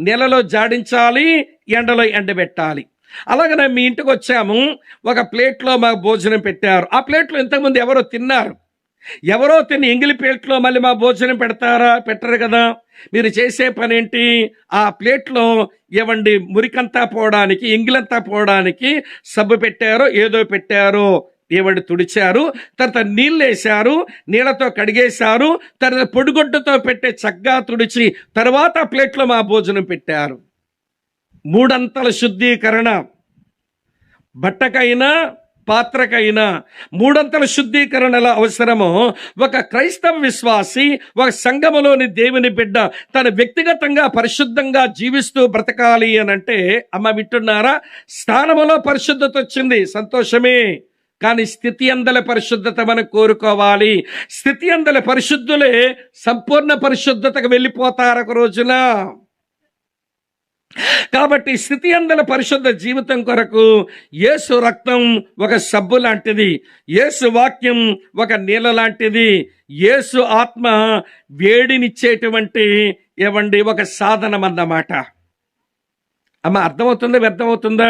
నీళ్ళలో జాడించాలి, ఎండలో ఎండబెట్టాలి. అలాగనే మీ ఇంటికి వచ్చాము, ఒక ప్లేట్లో మాకు భోజనం పెట్టారు. ఆ ప్లేట్లో ఇంతకుముందు ఎవరో తిన్నారు. ఎవరో తిని ఎంగిలి ప్లేట్లో మళ్ళీ మా భోజనం పెడతారా? పెట్టరు కదా. మీరు చేసే పని ఏంటి? ఆ ప్లేట్లో ఏవండి మురికంతా పోవడానికి, ఎంగిలంతా పోవడానికి సబ్బు పెట్టారో ఏదో పెట్టారో ఏవండి తుడిచారు, తర్వాత నీళ్ళు వేశారు, నీళ్ళతో కడిగేశారు, తర్వాత పొడిగుడ్డతో పెట్టి చక్కగా తుడిచి తర్వాత ప్లేట్లో మా భోజనం పెట్టారు. మూడంతల శుద్ధీకరణ. బట్టకైనా పాత్రకైనా మూడంతల శుద్ధీకరణల అవసరమో ఒక క్రైస్తవ విశ్వాసి, ఒక సంఘములోని దేవుని బిడ్డ తన వ్యక్తిగతంగా పరిశుద్ధంగా జీవిస్తూ బ్రతకాలి అని అంటే, అమ్మ వింటున్నారా, స్థానములో పరిశుద్ధత వచ్చింది, సంతోషమే. కానీ స్థితి అందల పరిశుద్ధత మనం కోరుకోవాలి. స్థితి అందల పరిశుద్ధులే సంపూర్ణ పరిశుద్ధతకు వెళ్ళిపోతారు ఒక రోజున. కాబట్టి స్థితి అందల పరిశుద్ధ జీవితం కొరకు యేసు రక్తం ఒక సబ్బు లాంటిది, యేసు వాక్యం ఒక నీళ్ళ లాంటిది, యేసు ఆత్మ వేడినిచ్చేటువంటి ఏవండి ఒక సాధనం అన్నమాట. అమ్మ అర్థమవుతుందా? వ్యర్థమవుతుందా?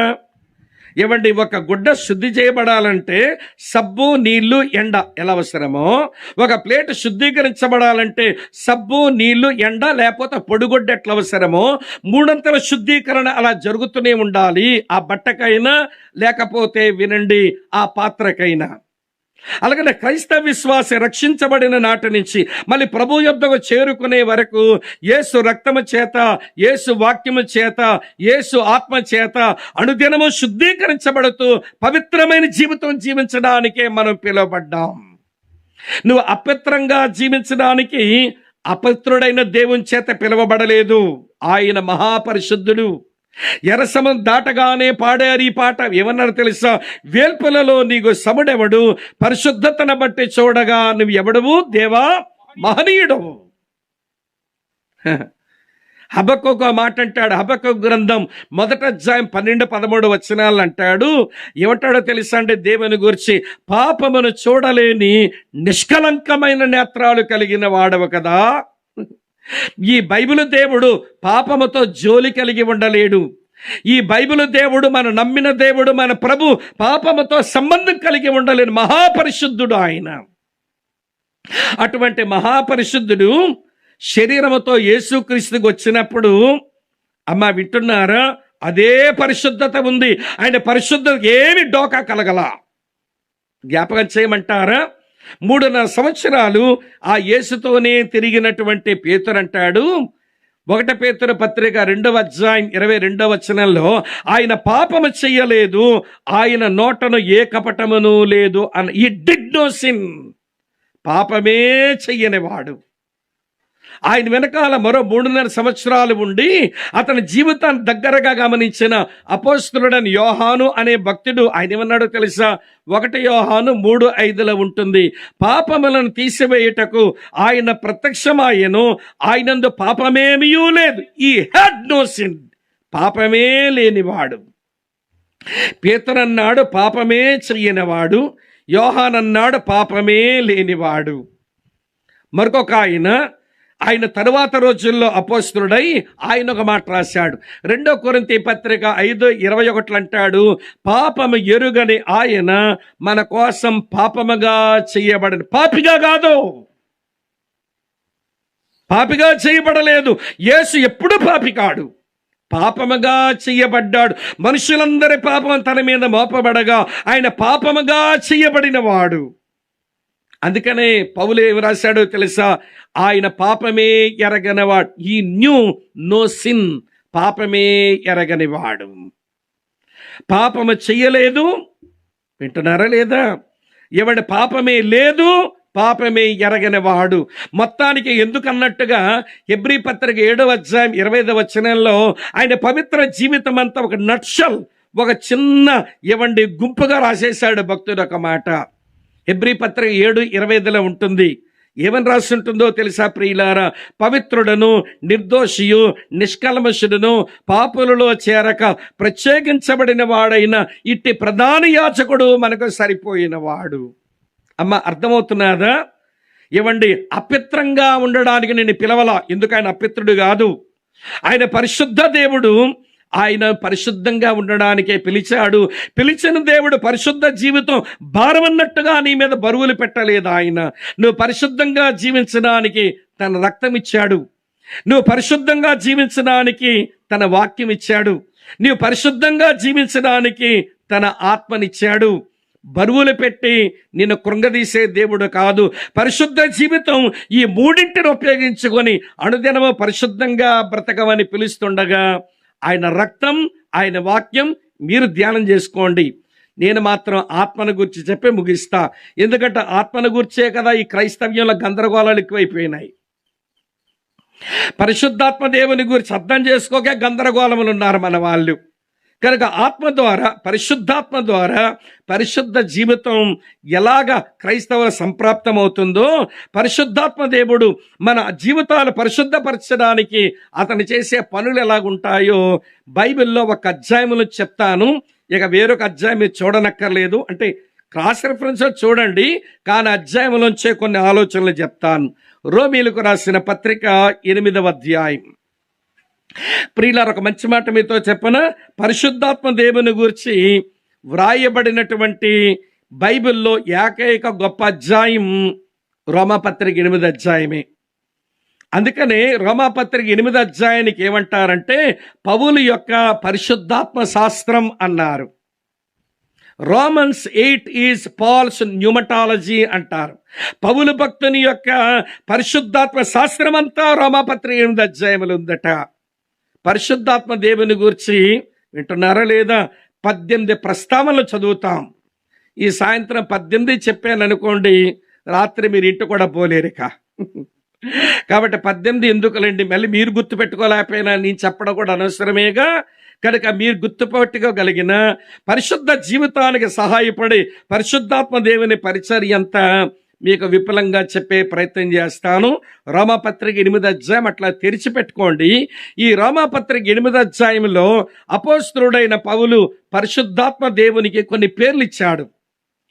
ఏవండి, ఒక గుడ్డ శుద్ధి చేయబడాలంటే సబ్బు, నీళ్లు, ఎండ ఎలా అవసరమో, ఒక ప్లేట్ శుద్ధీకరించబడాలంటే సబ్బు, నీళ్లు, ఎండ లేకపోతే పొడిగుడ్డ ఎట్లా అవసరమో, మూడంతల శుద్ధీకరణ అలా జరుగుతూనే ఉండాలి. ఆ బట్టకైనా లేకపోతే వినండి ఆ పాత్రకైనా. అలాగనే క్రైస్తవ విశ్వాసి రక్షించబడిన నాటి నుంచి మళ్ళీ ప్రభు యొద్దకు చేరుకునే వరకు యేసు రక్తము చేత, యేసు వాక్యము చేత, యేసు ఆత్మ చేత అనుదినము శుద్ధీకరించబడుతూ పవిత్రమైన జీవితం జీవించడానికే మనం పిలువబడ్డాం. నువ్వు అపవిత్రంగా జీవించడానికి అపవిత్రుడైన దేవుని చేత పిలువబడలేదు. ఆయన మహాపరిశుద్ధుడు. ఎర్రసముద్రం దాటగానే పాడారు ఈ పాట. ఏమన్నారు తెలుసా? వేల్పులలో నీకు సముడెవడు, పరిశుద్ధతను బట్టి చూడగా నువ్వు ఎవడవు దేవా, మహనీయుడవు. హబక్కూకు మాట అంటాడు. హబక్కూకు గ్రంథం 1వ అధ్యాయం 12-13 వచనాలు అంటాడు. ఏమంటాడో తెలుసా అంటే దేవుని గురించి, పాపమును చూడలేని నిష్కలంకమైన నేత్రాలు కలిగిన వాడవు కదా. ఈ బైబిలు దేవుడు పాపముతో జోలి కలిగి ఉండలేడు. ఈ బైబిలు దేవుడు, మన నమ్మిన దేవుడు, మన ప్రభు పాపముతో సంబంధం కలిగి ఉండలేడు. మహాపరిశుద్ధుడు ఆయన. అటువంటి మహాపరిశుద్ధుడు శరీరముతో యేసుక్రీస్తుకు వచ్చినప్పుడు, అమ్మ వింటున్నారా, అదే పరిశుద్ధత ఉంది. ఆయన పరిశుద్ధత ఏమి డోకా కలగల. జ్ఞాపకం చేయమంటారా? 3.5 సంవత్సరాలు ఆ యేసుతోనే తిరిగినటువంటి పేతురు అంటాడు, 1 పేతురు పత్రిక 2వ అధ్యాయం 22వ వచనంలో, ఆయన పాపము చెయ్యలేదు, ఆయన నోటను ఏ కపటమును లేదు అని. ఈ డిడ్ నో సిన్, పాపమే చెయ్యనివాడు. ఆయన వెనకాల మరో 3.5 సంవత్సరాలు ఉండి అతని జీవితాన్ని దగ్గరగా గమనించిన అపోస్తలుడైన యోహాను అనే భక్తుడు ఆయన ఏమన్నాడో తెలుసా? 1 యోహాను 3:5 ఉంటుంది, పాపములను తీసివేయుటకు ఆయన ప్రత్యక్షమాయెను, ఆయనందు పాపమేమీ లేదు. ఈ హ్యాడ్ నో సిన్, పాపమే లేనివాడు. పేతురు అన్నాడు పాపమే చెయ్యనివాడు. యోహానన్నాడు పాపమే లేనివాడు. మరొక ఆయన తరువాత రోజుల్లో అపోస్తలుడై ఆయన ఒక మాట రాశాడు. 2 కొరింథీ పత్రిక 5:21 అంటాడు, పాపము ఎరుగని ఆయన మన కోసం పాపముగా చేయబడిన, పాపిగా కాదు, పాపిగా చేయబడలేదు. యేసు ఎప్పుడు పాపి కాడు, పాపముగా చేయబడ్డాడు. మనుషులందరి పాపం తన మీద మోపబడగా ఆయన పాపముగా చేయబడిన వాడు. అందుకనే పౌలు ఏమి రాశాడో తెలుసా? ఆయన పాపమే ఎరగనివాడు. ఈ న్యూ నో సిన్, పాపమే ఎరగనివాడు, పాపము చెయ్యలేదు. వింటున్నారా లేదా? ఎవడి పాపమే లేదు, పాపమే ఎరగనివాడు. మొత్తానికి ఎందుకన్నట్టుగా హెబ్రీ పత్రిక 7వ అధ్యాయం 25వ వచనంలో ఆయన పవిత్ర జీవితం అంతా ఒక నట్షల్, ఒక చిన్న గుంపుగా రాసేశాడు భక్తుడు. ఒక మాట హెబ్రీ పత్రిక 7:25లో ఉంటుంది. ఏమని రాసి ఉంటుందో తెలుసా ప్రియులారా? పవిత్రుడను, నిర్దోషియు, నిష్కల్మషుడును, పాపులలో చేరక ప్రత్యేకించబడిన వాడైన ఇట్టి ప్రధాన యాజకుడు మనకు సరిపోయిన వాడు. అమ్మ, అర్థమవుతున్నదా? అపిత్రంగా ఉండడానికి నేను పిలవలా. ఎందుకు? ఆయన అపిత్రుడు కాదు, ఆయన పరిశుద్ధ దేవుడు. ఆయన పరిశుద్ధంగా ఉండడానికే పిలిచాడు. పిలిచిన దేవుడు పరిశుద్ధ జీవితం భారమన్నట్టుగా నీ మీద బరువులు పెట్టలేదు. ఆయన నువ్వు పరిశుద్ధంగా జీవించడానికి తన రక్తం ఇచ్చాడు, నువ్వు పరిశుద్ధంగా జీవించడానికి తన వాక్యం ఇచ్చాడు, నువ్వు పరిశుద్ధంగా జీవించడానికి తన ఆత్మనిచ్చాడు. బరువులు పెట్టి నిన్ను కృంగదీసే దేవుడు కాదు. పరిశుద్ధ జీవితం ఈ మూడింటిని ఉపయోగించుకొని అనుదినము పరిశుద్ధంగా బ్రతకమని పిలుస్తుండగా ఆయన రక్తం, ఆయన వాక్యం మీరు ధ్యానం చేసుకోండి. నేను మాత్రం ఆత్మను గురించి చెప్పి ముగిస్తా. ఎందుకంటే ఆత్మను గురించే కదా ఈ క్రైస్తవ్యంలో గందరగోళాలు ఎక్కువైపోయినాయి. పరిశుద్ధాత్మ దేవుని గురించి అర్థం చేసుకోకే గందరగోళములు ఉన్నారు మన వాళ్ళు. కనుక ఆత్మ ద్వారా, పరిశుద్ధాత్మ ద్వారా పరిశుద్ధ జీవితం ఎలాగ క్రైస్తవుల సంప్రాప్తం అవుతుందో, పరిశుద్ధాత్మ దేవుడు మన జీవితాలు పరిశుద్ధపరచడానికి అతను చేసే పనులు ఎలాగుంటాయో బైబిల్లో ఒక అధ్యాయములు చెప్తాను. ఇక వేరొక అధ్యాయం మీరు చూడనక్కర్లేదు, అంటే క్రాస్ రెఫరెన్స్ చూడండి, కానీ అధ్యాయంలోంచే కొన్ని ఆలోచనలు చెప్తాను. రోమీలకు రాసిన పత్రిక 8వ అధ్యాయం. ప్రియులారా, ఒక మంచి మాట మీతో చెప్పన. పరిశుద్ధాత్మ దేవుని గురించి వ్రాయబడినటువంటి బైబిల్లో ఏకైక గొప్ప అధ్యాయం రోమాపత్రిక 8వ అధ్యాయమే. అందుకనే రోమాపత్రిక 8వ అధ్యాయానికి ఏమంటారంటే పౌలు యొక్క పరిశుద్ధాత్మ శాస్త్రం అన్నారు. రోమన్స్ 8 ఈజ్ పాల్స్ న్యూమటాలజీ అంటారు. పౌలు భక్తుని యొక్క పరిశుద్ధాత్మ శాస్త్రం అంతా రోమాపత్రిక 8వ అధ్యాయములు ఉందట. పరిశుద్ధాత్మ దేవుని గురించి వింటున్నారా లేదా? 18 ప్రస్తావనలు చదువుతాం. ఈ సాయంత్రం 18 చెప్పాను అనుకోండి, రాత్రి మీరు ఇంటి కూడా పోలేరుక. కాబట్టి 18 ఎందుకులేండి, మళ్ళీ మీరు గుర్తు పెట్టుకోలేకపోయినా నేను చెప్పడం కూడా అనవసరమేగా. కనుక మీరు గుర్తుపెట్టుకోగలిగిన పరిశుద్ధ జీవితానికి సహాయపడి పరిశుద్ధాత్మ దేవుని పరిచర్య అంతా మీకు విపులంగా చెప్పే ప్రయత్నం చేస్తాను. రోమాపత్రిక 8వ అధ్యాయం అట్లా తెరిచిపెట్టుకోండి. ఈ రోమాపత్రిక 8వ అధ్యాయంలో అపోస్తలుడైన పౌలు పరిశుద్ధాత్మ దేవునికి కొన్ని పేర్లు ఇచ్చాడు.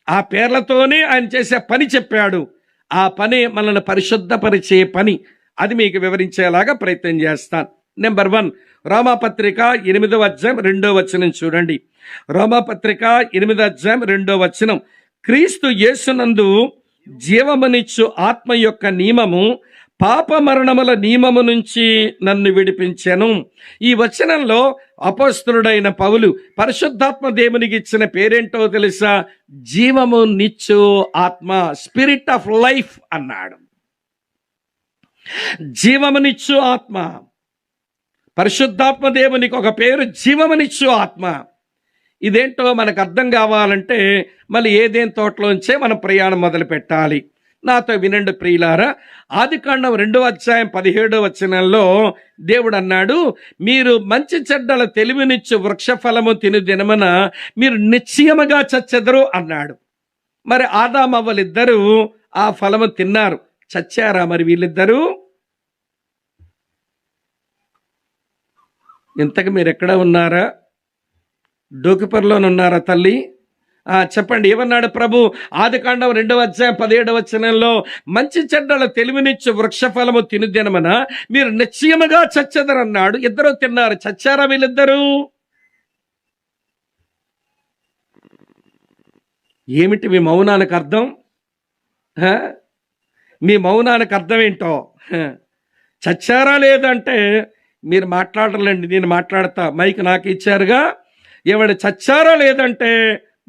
ఆ పేర్లతోనే ఆయన చేసే పని చెప్పాడు. ఆ పని మనల్ని పరిశుద్ధపరిచే పని. అది మీకు వివరించేలాగా ప్రయత్నం చేస్తాను. నెంబర్ 1, రోమాపత్రిక 8వ అధ్యాయం 2వ వచనం చూడండి. రోమాపత్రిక 8వ అధ్యాయం 2వ వచనం, క్రీస్తు యేసునందు జీవమునిచ్చు ఆత్మ యొక్క నియమము పాప మరణముల నియమము నుంచి నన్ను విడిపించెను. ఈ వచనంలో అపోస్తలుడైన పౌలు పరిశుద్ధాత్మ దేవునికి ఇచ్చిన పేరేంటో తెలుసా? జీవము నిచ్చు ఆత్మ, స్పిరిట్ ఆఫ్ లైఫ్ అన్నాడు. జీవమునిచ్చు ఆత్మ. పరిశుద్ధాత్మ దేవునికి ఒక పేరు జీవమునిచ్చు ఆత్మ. ఇదేంటో మనకు అర్థం కావాలంటే మళ్ళీ ఏదేం తోటలోంచే మనం ప్రయాణం మొదలు పెట్టాలి. నాతో వినండి ప్రియులారా. ఆదికాండం 2వ అధ్యాయం 17వ వచనంలో దేవుడు అన్నాడు, మీరు మంచి చెడ్డల తెలివినిచ్చు వృక్ష ఫలము తిను దినమున మీరు నిశ్చయముగా చచ్చెదరు అన్నాడు. మరి ఆదామవ్వలిద్దరూ ఆ ఫలము తిన్నారు. చచ్చారా మరి వీళ్ళిద్దరూ? ఇంతకు మీరు ఎక్కడ ఉన్నారా? డోకిపర్లోనున్నారా తల్లి? చెప్పండి, ఏమన్నాడు ప్రభు? ఆదికాండం 2:17 మంచి చెడ్డల తెలివినిచ్చు వృక్షఫలము తినుదినమన మీరు నిశ్చయముగా చచ్చెదరన్నాడు. ఇద్దరు తిన్నారు. చచ్చారా వీళ్ళిద్దరూ? ఏమిటి మీ మౌనానికి అర్థం? మీ మౌనానికి అర్థం ఏంటో? చచ్చారా లేదంటే మీరు మాట్లాడలేండి, నేను మాట్లాడతా. మైక్ నాకు ఇచ్చారుగా. ఏమండి, చచ్చారా లేదంటే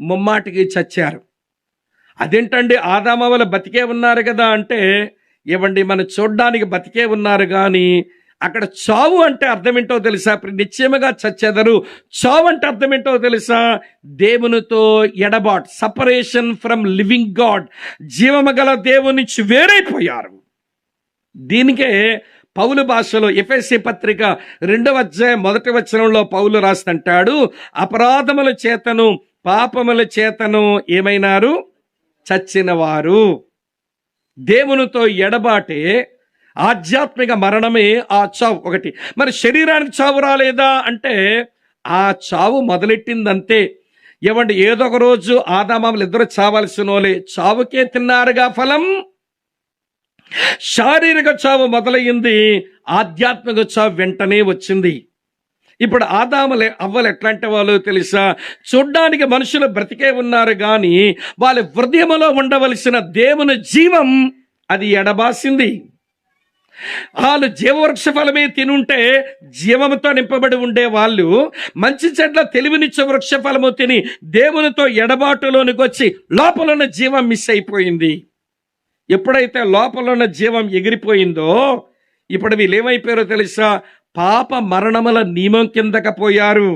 ముమ్మాటికి చచ్చారు. అదేంటండి, ఆదామవల బతికే ఉన్నారు కదా అంటే, ఏమండి మనం చూడ్డానికి బతికే ఉన్నారు కానీ అక్కడ చావు అంటే అర్థం ఏంటో తెలుసా? నిశ్చయముగా చచ్చెదరు. చావు అంటే అర్థం ఏంటో తెలుసా? దేవునితో ఎడబాటు, సపరేషన్ ఫ్రమ్ లివింగ్ గాడ్. జీవము గల దేవుని నుంచి వేరైపోయారు. దీనికే పౌలు భాషలో ఎఫెసీ పత్రిక 2:1 పౌలు రాస్తుంటాడు, అపరాధముల చేతను పాపముల చేతను ఏమైనారు? చచ్చినవారు. దేవునితో ఎడబాటే ఆధ్యాత్మిక మరణమే ఆ చావు. ఒకటి. మరి శరీరానికి చావు రాలేదా అంటే ఆ చావు మొదలెట్టిందంతే. ఏమండి, ఏదో ఒక రోజు ఆదామాములు ఇద్దరు చావాల్సిన వాళ్ళే. చావుకే తిన్నారుగా ఫలం. శారీరక చావు మొదలయ్యింది, ఆధ్యాత్మిక చావు వెంటనే వచ్చింది. ఇప్పుడు ఆదాములు అవ్వలు ఎట్లాంటి వాళ్ళు తెలుసా? చూడ్డానికి మనుషులు బ్రతికే ఉన్నారు కానీ వాళ్ళ హృదయంలో ఉండవలసిన దేవుని జీవం అది ఎడబాసింది. వాళ్ళు జీవవృక్ష ఫలమే తినుంటే జీవంతో నింపబడి ఉండే వాళ్ళు మంచి చెడ్ల తెలివినిచ్చే వృక్ష ఫలము తిని దేవునితో ఎడబాటులోనికి వచ్చి లోపల ఉన్న జీవం మిస్ అయిపోయింది. ఎప్పుడైతే లోపల ఉన్న జీవం ఎగిరిపోయిందో ఇప్పుడు వీళ్ళు ఏమైపోయారో తెలుసా? పాప మరణముల నియమం కిందకి పోయారు.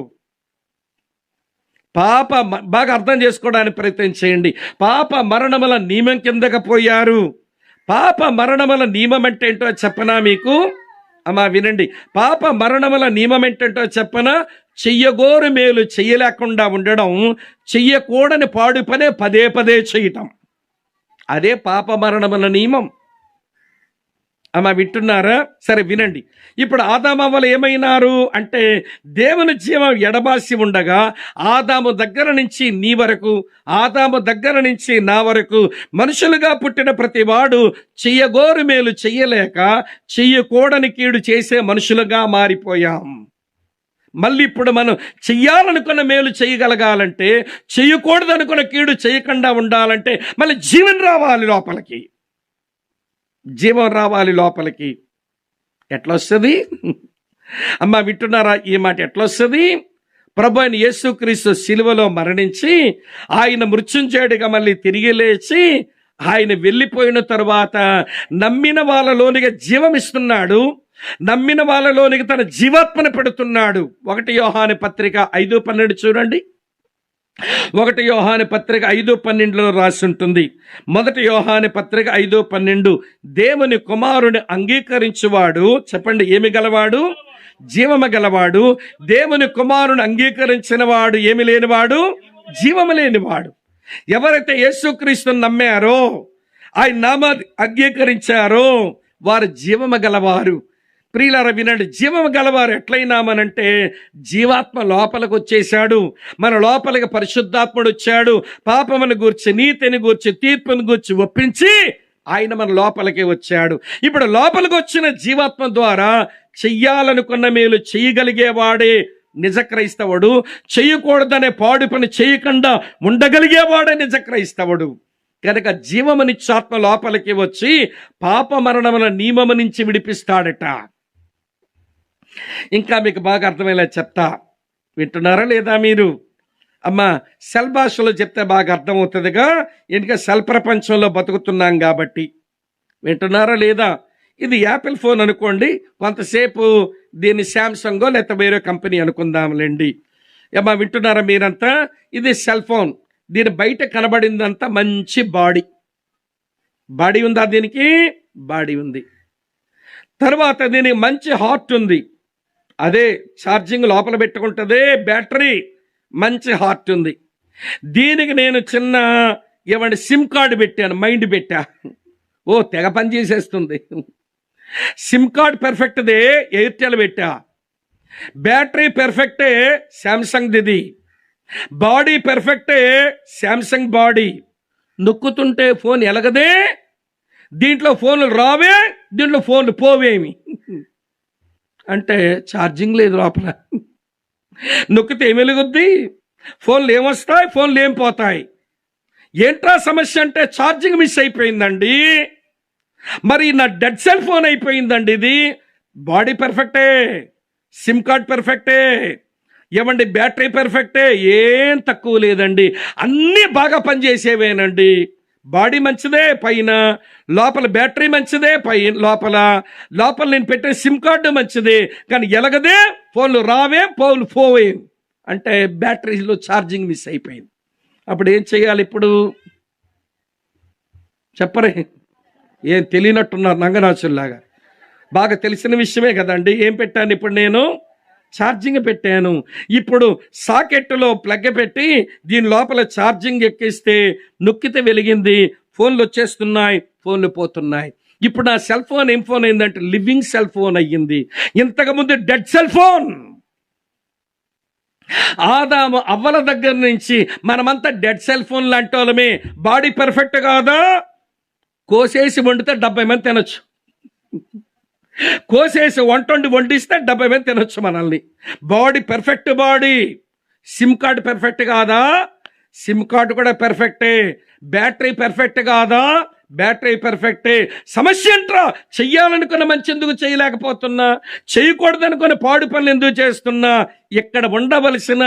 బాగా అర్థం చేసుకోవడానికి ప్రయత్నం చేయండి. పాప మరణముల నియమం కిందకి పోయారు. పాప మరణముల నియమం అంటే ఏంటో చెప్పనా మీకు? అమ్మా వినండి. పాప మరణముల నియమం ఏంటంటో చెప్పనా? చెయ్యగోరు మేలు చెయ్యలేకుండా ఉండడం, చెయ్యకూడని పాడు పనే పదే పదే చేయటం, అదే పాప మరణముల నియమం. అమ్మా వింటున్నారా? సరే వినండి. ఇప్పుడు ఆదామవ్వలు ఏమైనారు అంటే దేవుని జీవం ఎడబాసి ఉండగా ఆదాము దగ్గర నుంచి నీ వరకు, ఆదాము దగ్గర నుంచి నా వరకు మనుషులుగా పుట్టిన ప్రతి వాడు చెయ్యగోరు మేలు చెయ్యలేక చెయ్యకూడని కీడు చేసే మనుషులుగా మారిపోయాం. మళ్ళీ ఇప్పుడు మనం చెయ్యాలనుకున్న మేలు చేయగలగాలంటే, చెయ్యకూడదనుకున్న కీడు చేయకుండా ఉండాలంటే మళ్ళీ జీవం రావాలి లోపలికి. జీవం రావాలి లోపలికి. ఎట్లా వస్తుంది? అమ్మ వింటున్నారా ఈ మాట? ఎట్లా వస్తుంది? ప్రభు అయిన యేసుక్రీస్తు శిలువలో మరణించి ఆయన మృత్యుంజయుడిగా మళ్ళీ తిరిగి లేచి ఆయన వెళ్ళిపోయిన తరువాత నమ్మిన వాళ్ళలోనికి జీవం ఇస్తున్నాడు. నమ్మిన వాళ్ళలోనికి తన జీవాత్మను పెడుతున్నాడు. 1 యోహాను పత్రిక 5:12 చూడండి. 1 యోహాను పత్రిక 5:12 రాసి ఉంటుంది. 1 యోహాను పత్రిక 5:12 దేవుని కుమారుని అంగీకరించువాడు, చెప్పండి ఏమి గలవాడు? జీవము గలవాడు. దేవుని కుమారుని అంగీకరించిన వాడు ఏమి లేనివాడు? జీవము లేనివాడు. ఎవరైతే యేసుక్రీస్తుని నమ్మారో, ఆయన నామాన్ని అంగీకరించారో వారు జీవము గలవారు. ప్రియులారా వినండి, జీవము గలవారు ఎట్లయినామనంటే జీవాత్మ లోపలికి వచ్చేశాడు. మన లోపలికి పరిశుద్ధాత్ముడు వచ్చాడు. పాపమును గూర్చి, నీతిని గూర్చి, తీర్పును గూర్చి ఒప్పించి ఆయన మన లోపలికి వచ్చాడు. ఇప్పుడు లోపలికి వచ్చిన జీవాత్మ ద్వారా చెయ్యాలనుకున్న మేలు చేయగలిగేవాడే నిజ క్రైస్తవుడు. చెయ్యకూడదనే పాడు పని చేయకుండా ఉండగలిగేవాడే నిజ క్రైస్తవుడు. కనుక జీవమునిచ్చాత్మ లోపలికి వచ్చి పాప మరణముల నియమము నుంచి విడిపిస్తాడట. ఇంకా మీకు బాగా అర్థమయ్యేలా చెప్తా. వింటున్నారా లేదా మీరు? అమ్మ సెల్ భాషలో చెప్తే బాగా అర్థమవుతుందిగా, ఎందుకంటే సెల్ ప్రపంచంలో బతుకుతున్నాం కాబట్టి. వింటున్నారా లేదా? ఇది యాపిల్ ఫోన్ అనుకోండి, కొంతసేపు దీన్ని శాంసంగో లేకపోతే వేరే కంపెనీ అనుకుందాంలేండి. అమ్మా వింటున్నారా మీరంతా? ఇది సెల్ ఫోన్. దీని బయట కనబడిందంతా మంచి బాడీ ఉందా? దీనికి బాడీ ఉంది. తర్వాత దీనికి మంచి హార్ట్ ఉంది, అదే ఛార్జింగ్ లోపల పెట్టుకుంటుంది, బ్యాటరీ, మంచి హార్ట్ ఉంది. దీనికి నేను చిన్న సిమ్ కార్డు పెట్టాను, మైండ్ పెట్టా. తెగ పని చేసేస్తుంది. సిమ్ కార్డ్ పర్ఫెక్ట్దే, ఎయిర్టెల్ పెట్టా. బ్యాటరీ పర్ఫెక్టే, శాంసంగ్ దిది. బాడీ పెర్ఫెక్టే, శాంసంగ్ బాడీ. నొక్కుతుంటే ఫోన్ ఎలగదే, దీంట్లో ఫోన్లు రావే, దీంట్లో ఫోన్లు పోవేమి. అంటే ఛార్జింగ్ లేదు లోపల. నొక్కితే ఏం వెలుగుద్ది? ఫోన్లు ఏమొస్తాయి, ఫోన్లు ఏం పోతాయి. ఏంట్రా సమస్య అంటే ఛార్జింగ్ మిస్ అయిపోయిందండి. మరి నా డెడ్ సెల్ ఫోన్ అయిపోయిందండి. ఇది బాడీ పెర్ఫెక్టే, సిమ్ కార్డ్ పెర్ఫెక్టే, ఏమండి బ్యాటరీ పెర్ఫెక్టే, ఏం తక్కువ లేదండి. అన్నీ బాగా పనిచేసేవేనండి. బాడీ మంచిదే పైన, లోపల బ్యాటరీ మంచిదే పైన, లోపల నేను పెట్టే సిమ్ కార్డు మంచిదే, కానీ ఎలగదే, ఫోన్లు రావే, ఫోన్లు పోవే. అంటే బ్యాటరీలో ఛార్జింగ్ మిస్ అయిపోయింది. అప్పుడు ఏం చేయాలి? ఇప్పుడు చెప్పరే, ఏం తెలియనట్టున్నారు నంగనాచుల్లాగా. బాగా తెలిసిన విషయమే కదండి. ఏం పెట్టాను ఇప్పుడు నేను? ఛార్జింగ్ పెట్టాను. ఇప్పుడు సాకెట్లో ప్లగ్ పెట్టి దీని లోపల ఛార్జింగ్ ఎక్కిస్తే నొక్కితే వెలిగింది, ఫోన్లు వచ్చేస్తున్నాయి, ఫోన్లు పోతున్నాయి. ఇప్పుడు నా సెల్ ఫోన్ ఏం ఫోన్ అయిందంటే లివింగ్ సెల్ ఫోన్ అయ్యింది. ఇంతకుముందు డెడ్ సెల్ ఫోన్. ఆదాము అవ్వల దగ్గర నుంచి మనమంతా డెడ్ సెల్ ఫోన్ లాంటి వాళ్ళమే. బాడీ పెర్ఫెక్ట్ కాదా? కోసేసి వండితే 70 మంది తినొచ్చు. కోసేసి వండిస్తే 70 మంది తినొచ్చు మనల్ని. Body perfect body. SIM card perfect కాదా? సిమ్ కార్డు కూడా పెర్ఫెక్టే. బ్యాటరీ పెర్ఫెక్ట్ కాదా? బ్యాటరీ పెర్ఫెక్టే. సమస్య ఏంట్రా? చెయ్యాలనుకున్న మంచి ఎందుకు చేయలేకపోతున్నా? చేయకూడదనుకున్న పాడు పనులు ఎందుకు చేస్తున్నా? ఇక్కడ ఉండవలసిన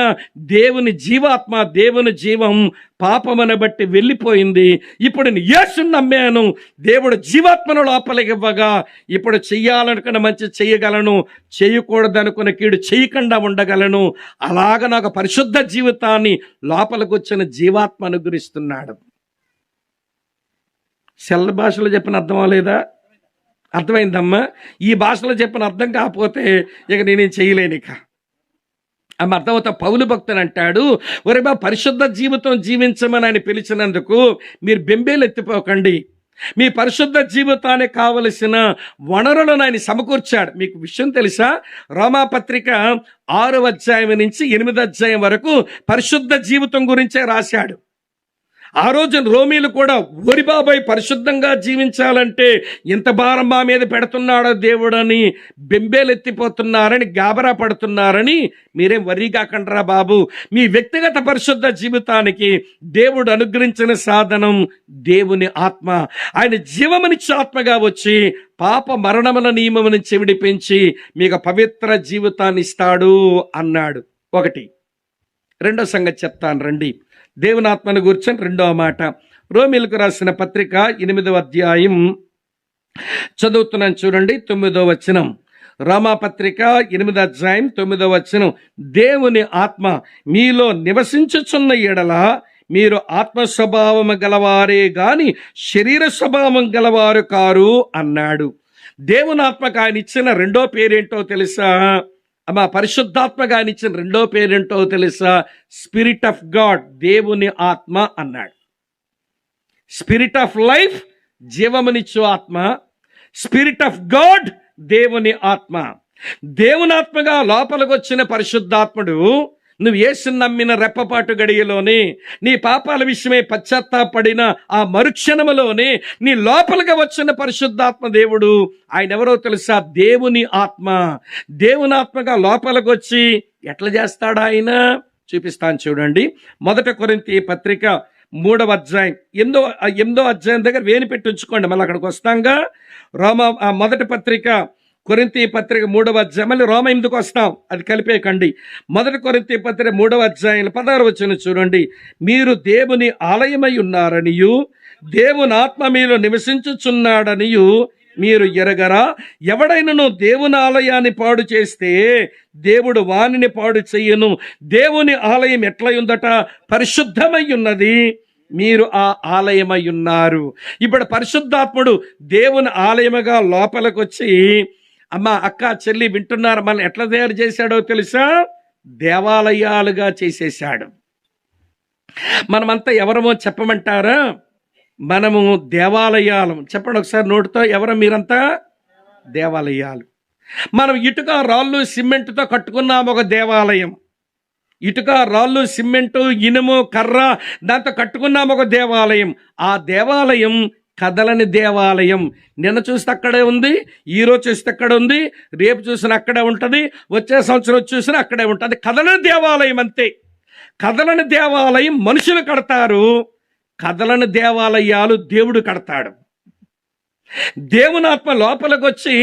దేవుని జీవాత్మ, దేవుని జీవం పాపమని బట్టి వెళ్ళిపోయింది. ఇప్పుడు నేను యేసుని నమ్మాను, దేవుడు జీవాత్మను లోపలికి ఇవ్వగా ఇప్పుడు చెయ్యాలనుకున్న మంచి చేయగలను, చేయకూడదనుకున్న కీడు చేయకుండా ఉండగలను. అలాగ నాకు పరిశుద్ధ జీవితాన్ని లోపలికి వచ్చిన జీవాత్మ అనుగ్రహిస్తున్నాడు. సెల్ భాషలో చెప్పిన అర్థం అవ్వలేదా? అర్థమైందమ్మా? ఈ భాషలో చెప్పిన అర్థం కాకపోతే ఇక నేనేం చేయలేను. ఇక ఆమె అర్థమవుతా. పౌలు భక్తుని అంటాడు, ఒరే బా, పరిశుద్ధ జీవితం జీవించమని ఆయన పిలిచినందుకు మీరు బెంబేలు ఎత్తిపోకండి. మీ పరిశుద్ధ జీవితానికి కావలసిన వనరులను ఆయన సమకూర్చాడు. మీకు విషయం తెలుసా? రోమాపత్రిక 6వ అధ్యాయం నుంచి 8వ అధ్యాయం వరకు పరిశుద్ధ జీవితం గురించే రాశాడు. ఆ రోజు రోమీలు కూడా, ఒరి బాబాయ్, పరిశుద్ధంగా జీవించాలంటే ఇంత భారం మా మీద పెడుతున్నాడో దేవుడని బెంబేలెత్తిపోతున్నారని, గాబరా పడుతున్నారని మీరేం వర్రీ కాకండ్రా బాబు. మీ వ్యక్తిగత పరిశుద్ధ జీవితానికి దేవుడు అనుగ్రహించిన సాధనం దేవుని ఆత్మ. ఆయన జీవమునిచ్చే ఆత్మగా వచ్చి పాప మరణముల నియమము నుంచి విడిపించి మీకు పవిత్ర జీవితాన్ని ఇస్తాడు అన్నాడు. ఒకటి. రెండో సంగతి చెప్తాను రండి. దేవుని ఆత్మను గురించి రెండవ మాట. రోమీలకు రాసిన పత్రిక 8వ అధ్యాయం చదువుతున్నాను చూడండి, 9వ వచనం. రోమాపత్రిక 8వ అధ్యాయం 9వ వచనం. దేవుని ఆత్మ మీలో నివసించుచున్న ఎడల మీరు ఆత్మ స్వభావము గలవారే గాని శరీర స్వభావం గలవారు కారు అన్నాడు. దేవుని ఆత్మకు ఆయన ఇచ్చిన రెండో పేరేంటో తెలుసా? అమ్మా, పరిశుద్ధాత్మగా ఆయన ఇచ్చిన రెండో పేరేంటో తెలుసా? స్పిరిట్ ఆఫ్ గాడ్, దేవుని ఆత్మ అన్నాడు. స్పిరిట్ ఆఫ్ లైఫ్, జీవమునిచ్చు ఆత్మ. స్పిరిట్ ఆఫ్ గాడ్, దేవుని ఆత్మ. దేవుని ఆత్మగా లోపలికి వచ్చిన పరిశుద్ధాత్ముడు నువ్వు యేసుని నమ్మిన రెప్పపాటు గడియలోనే, నీ పాపాల విషయమై పశ్చాత్తాపడిన ఆ మరుక్షణములోనే నీ లోపలికి వచ్చిన పరిశుద్ధాత్మ దేవుడు ఆయన ఎవరో తెలుసా? దేవుని ఆత్మ. దేవుని ఆత్మగా లోపలికి వచ్చి ఎట్లా చేస్తాడు ఆయన? చూపిస్తాను చూడండి. 1 కొరింథీ పత్రిక 3వ అధ్యాయం 8వ అధ్యాయం దగ్గర వేని పెట్టి ఉంచుకోండి, మళ్ళీ అక్కడికి వస్తాంగా. మొదటి పత్రిక కొరింథీ పత్రిక 3వ అధ్యాయం, మళ్ళీ రోమ 8కి వస్తాం, అది కలిపేయకండి. 1 కొరింథీ పత్రిక 3వ అధ్యాయం 16వ వచనం చూడండి. మీరు దేవుని ఆలయమై ఉన్నారనియు దేవుని ఆత్మ మీలో నివసించుచున్నాడనియు మీరు ఎరగరా? ఎవడైనను దేవుని ఆలయాన్ని పాడు చేస్తే దేవుడు వానిని పాడు చెయ్యను. దేవుని ఆలయం ఎట్లై ఉందట? పరిశుద్ధమై ఉన్నది, మీరు ఆ ఆలయమై ఉన్నారు. ఇప్పుడు పరిశుద్ధాత్ముడు దేవుని ఆలయముగా లోపలికి వచ్చి, అమ్మ, అక్క, చెల్లి వింటున్నారు, మనల్ని ఎట్లా తయారు చేశాడో తెలుసా? దేవాలయాలుగా చేసేశాడు. మనమంతా ఎవరమో చెప్పమంటారా? మనము దేవాలయాలు. చెప్పండి ఒకసారి నోటితో, ఎవరు మీరంతా? దేవాలయాలు. మనం ఇటుక, రాళ్ళు, సిమెంట్తో కట్టుకున్నాము ఒక దేవాలయం. ఇటుక, రాళ్ళు, సిమెంటు, ఇనుము, కర్ర, దాంతో కట్టుకున్నాం ఒక దేవాలయం. ఆ దేవాలయం కదలని దేవాలయం. నిన్న చూస్తే అక్కడే ఉంది, ఈరోజు చూస్తే అక్కడ ఉంది, రేపు చూసినా అక్కడే ఉంటుంది, వచ్చే సంవత్సరం చూసినా అక్కడే ఉంటుంది. కదలని దేవాలయం అంతే. కదలని దేవాలయం మనుషులు కడతారు, కదలని దేవాలయాలు దేవుడు కడతాడు. దేవుని ఆత్మ లోపలికి వచ్చి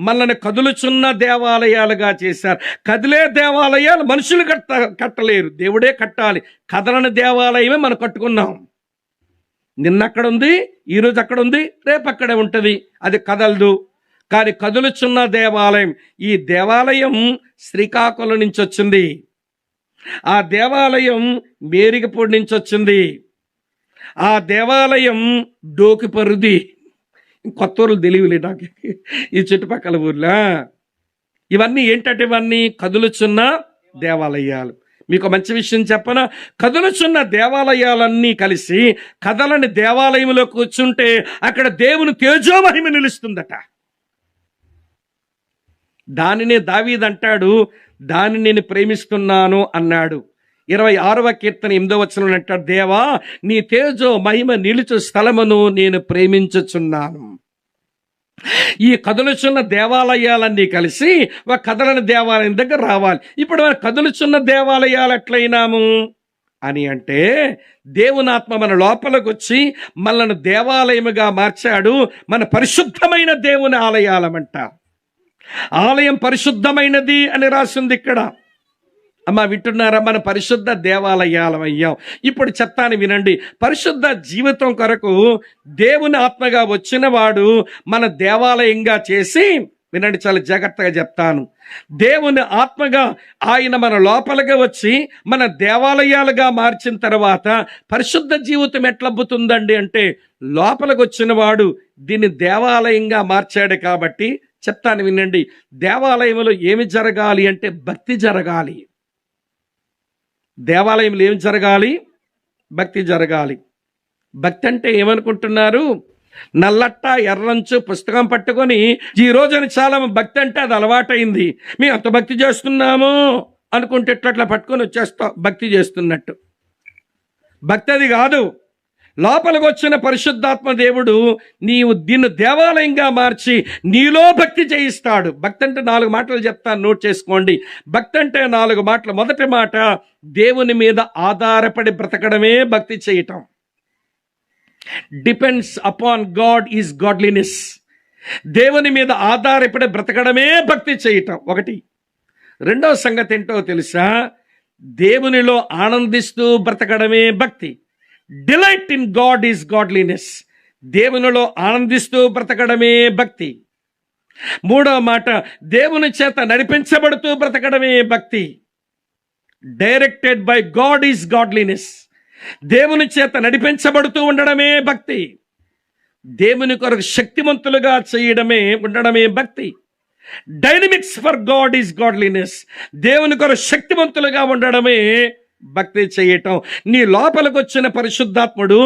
మనల్ని కదులుచున్న దేవాలయాలుగా చేశారు. కదిలే దేవాలయాలు మనుషులు కట్టలేరు, దేవుడే కట్టాలి. కదలని దేవాలయమే మనం కట్టుకున్నాం. నిన్న అక్కడ ఉంది, ఈరోజు అక్కడ ఉంది, రేపు అక్కడే ఉంటుంది, అది కదలదు. కానీ కదులుచున్న దేవాలయం, ఈ దేవాలయం శ్రీకాకుళం నుంచి వచ్చింది, ఆ దేవాలయం మేరిగపూడి నుంచి వచ్చింది, ఆ దేవాలయం డోకిపరుది. కొత్త ఊర్లు తెలియలే నాకు, ఈ చుట్టుపక్కల ఊర్లో. ఇవన్నీ ఏంటంటే ఇవన్నీ కదులుచున్న దేవాలయాలు. మీకు మంచి విషయం చెప్పనా, కదులుచున్న దేవాలయాలన్నీ కలిసి కదలని దేవాలయంలో కూర్చుంటే అక్కడ దేవుని తేజోమహిమ నిలుస్తుందట. దానినే దావీదు అంటాడు, దాన్ని నేను ప్రేమిస్తున్నాను అన్నాడు. 26వ కీర్తన 8వ వచనం అంటాడు, దేవా నీ తేజో మహిమ నిలుచు స్థలమును నేను ప్రేమించుచున్నాను. ఈ కదులుచున్న దేవాలయాలన్నీ కలిసి ఒక కదలని దేవాలయం దగ్గర రావాలి. ఇప్పుడు మన కదులుచున్న దేవాలయాలు ఎట్లయినాము అని అంటే, దేవుని ఆత్మ మన లోపలికి వచ్చి మనల్ని దేవాలయముగా మార్చాడు. మన పరిశుద్ధమైన దేవుని ఆలయాలమంట. ఆలయం పరిశుద్ధమైనది అని రాసింది ఇక్కడ. అమ్మ వింటున్నారా? మన పరిశుద్ధ దేవాలయాలం అయ్యాం. ఇప్పుడు చెప్తాను వినండి. పరిశుద్ధ జీవితం కొరకు దేవుని ఆత్మగా వచ్చిన వాడు మన దేవాలయంగా చేసి, వినండి చాలా జాగ్రత్తగా చెప్తాను, దేవుని ఆత్మగా ఆయన మన లోపలిగా వచ్చి మన దేవాలయాలుగా మార్చిన తర్వాత పరిశుద్ధ జీవితం ఎట్లబ్బుతుందండి అంటే, లోపలికి వచ్చిన వాడు దీన్ని దేవాలయంగా మార్చాడు. కాబట్టి చెప్తాను వినండి. దేవాలయంలో ఏమి జరగాలి అంటే భక్తి జరగాలి. దేవాలయంలో ఏమి జరగాలి? భక్తి జరగాలి. భక్తి అంటే ఏమనుకుంటున్నారు? నల్లట్ట ఎర్రంచు పుస్తకం పట్టుకొని ఈ రోజున చాలా భక్తి అంటే అది అలవాటైంది. మేము అంత భక్తి చేస్తున్నాము అనుకుంటే ఇట్లా పట్టుకొని వచ్చేస్తాం భక్తి చేస్తున్నట్టు. భక్తి అది కాదు. లోపలికి వచ్చిన పరిశుద్ధాత్మ దేవుడు నీవు దీన్ని దేవాలయంగా మార్చి నీలో భక్తి చేయిస్తాడు. భక్తి అంటే 4 మాటలు చెప్తాను, నోట్ చేసుకోండి. భక్తి అంటే 4 మాటలు. మొదటి మాట, దేవుని మీద ఆధారపడి బ్రతకడమే భక్తి చేయటం. Depends upon God is godliness. దేవుని మీద ఆధారపడి బ్రతకడమే భక్తి చేయటం ఒకటి. రెండవ సంగతి ఏంటో తెలుసా? దేవునిలో ఆనందిస్తూ బ్రతకడమే భక్తి. Delight in God is godliness. దేవునిలో ఆనందిస్తూ బ్రతకడమే భక్తి. మూడవ మాట, దేవుని చేత నడిపించబడుతూ బ్రతకడమే భక్తి. Directed by God is godliness. దేవుని చేత నడిపించబడుతూ ఉండడమే భక్తి. దేవుని కొరకు శక్తివంతులుగా ఉండడమే భక్తి. Dynamics for God is godliness. దేవుని కొరకు శక్తివంతులుగా ఉండడమే భక్తి చేయటం. నీ లోపలికి వచ్చిన పరిశుద్ధాత్ముడు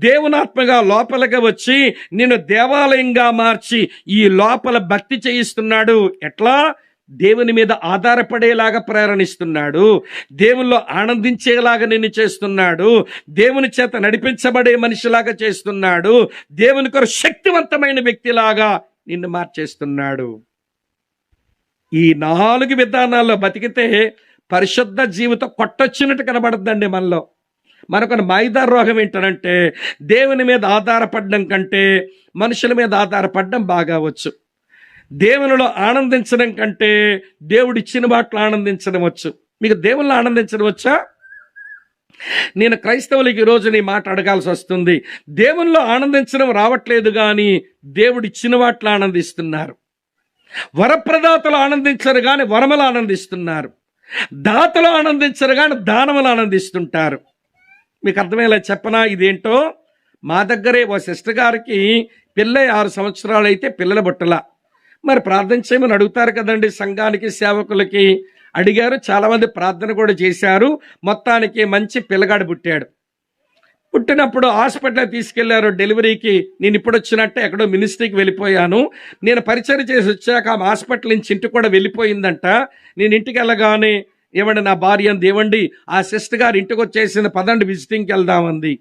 దేవునాత్మగా లోపలికి వచ్చి నిన్ను దేవాలయంగా మార్చి ఈ లోపల భక్తి చేయిస్తున్నాడు. ఎట్లా? దేవుని మీద ఆధారపడేలాగా ప్రేరణిస్తున్నాడు, దేవునిలో ఆనందించేలాగా నిన్ను చేస్తున్నాడు, దేవుని చేత నడిపించబడే మనిషిలాగా చేస్తున్నాడు, దేవుని కొరకు శక్తివంతమైన వ్యక్తిలాగా నిన్ను మార్చేస్తున్నాడు. ఈ 4 విధానాల్లో బతికితే పరిశుద్ధ జీవితం కొట్టొచ్చినట్టు కనబడుతుందండి మనలో. మనకు మాయిదార రోగం ఏంటంటే, దేవుని మీద ఆధారపడడం కంటే మనుషుల మీద ఆధారపడడం బాగా వచ్చు. దేవునిలో ఆనందించడం కంటే దేవుడిచ్చిన వాటిలో ఆనందించడం వచ్చు. మీకు దేవుళ్ళు ఆనందించడం వచ్చా? నేను క్రైస్తవులకి ఈరోజు నీ మాట అడగాల్సి వస్తుంది. దేవునిలో ఆనందించడం రావట్లేదు, కానీ దేవుడిచ్చిన వాటిలో ఆనందిస్తున్నారు. వరప్రదాతలు ఆనందించరు కానీ వరములు ఆనందిస్తున్నారు. దాతలు ఆనందించరు కానీ దానములు ఆనందిస్తుంటారు. మీకు అర్థమయ్యేలా చెప్పనా? ఇదేంటో, మా దగ్గరే ఓ సిస్టర్ గారికి పిల్ల 6 సంవత్సరాలు అయితే పిల్లల బుట్టల. మరి ప్రార్థన చేయమని అడుగుతారు కదండి సంఘానికి, సేవకులకి. అడిగారు, చాలామంది ప్రార్థన కూడా చేశారు. మొత్తానికి మంచి పిల్లగాడు పుట్టాడు. పుట్టినప్పుడు హాస్పిటల్ తీసుకెళ్లారు డెలివరీకి. నేను ఇప్పుడు వచ్చినట్టే ఎక్కడో మినిస్ట్రీకి వెళ్ళిపోయాను. నేను పరిచయం చేసి వచ్చాక ఆ హాస్పిటల్ నుంచి ఇంటికి కూడా వెళ్ళిపోయిందంట. నేను ఇంటికి వెళ్ళగానే ఏమండి నా భార్య అంది, ఏమండి ఆ సిస్టర్ గారు ఇంటికి వచ్చేసిన పదండి విజిటింగ్కి వెళ్దామంది.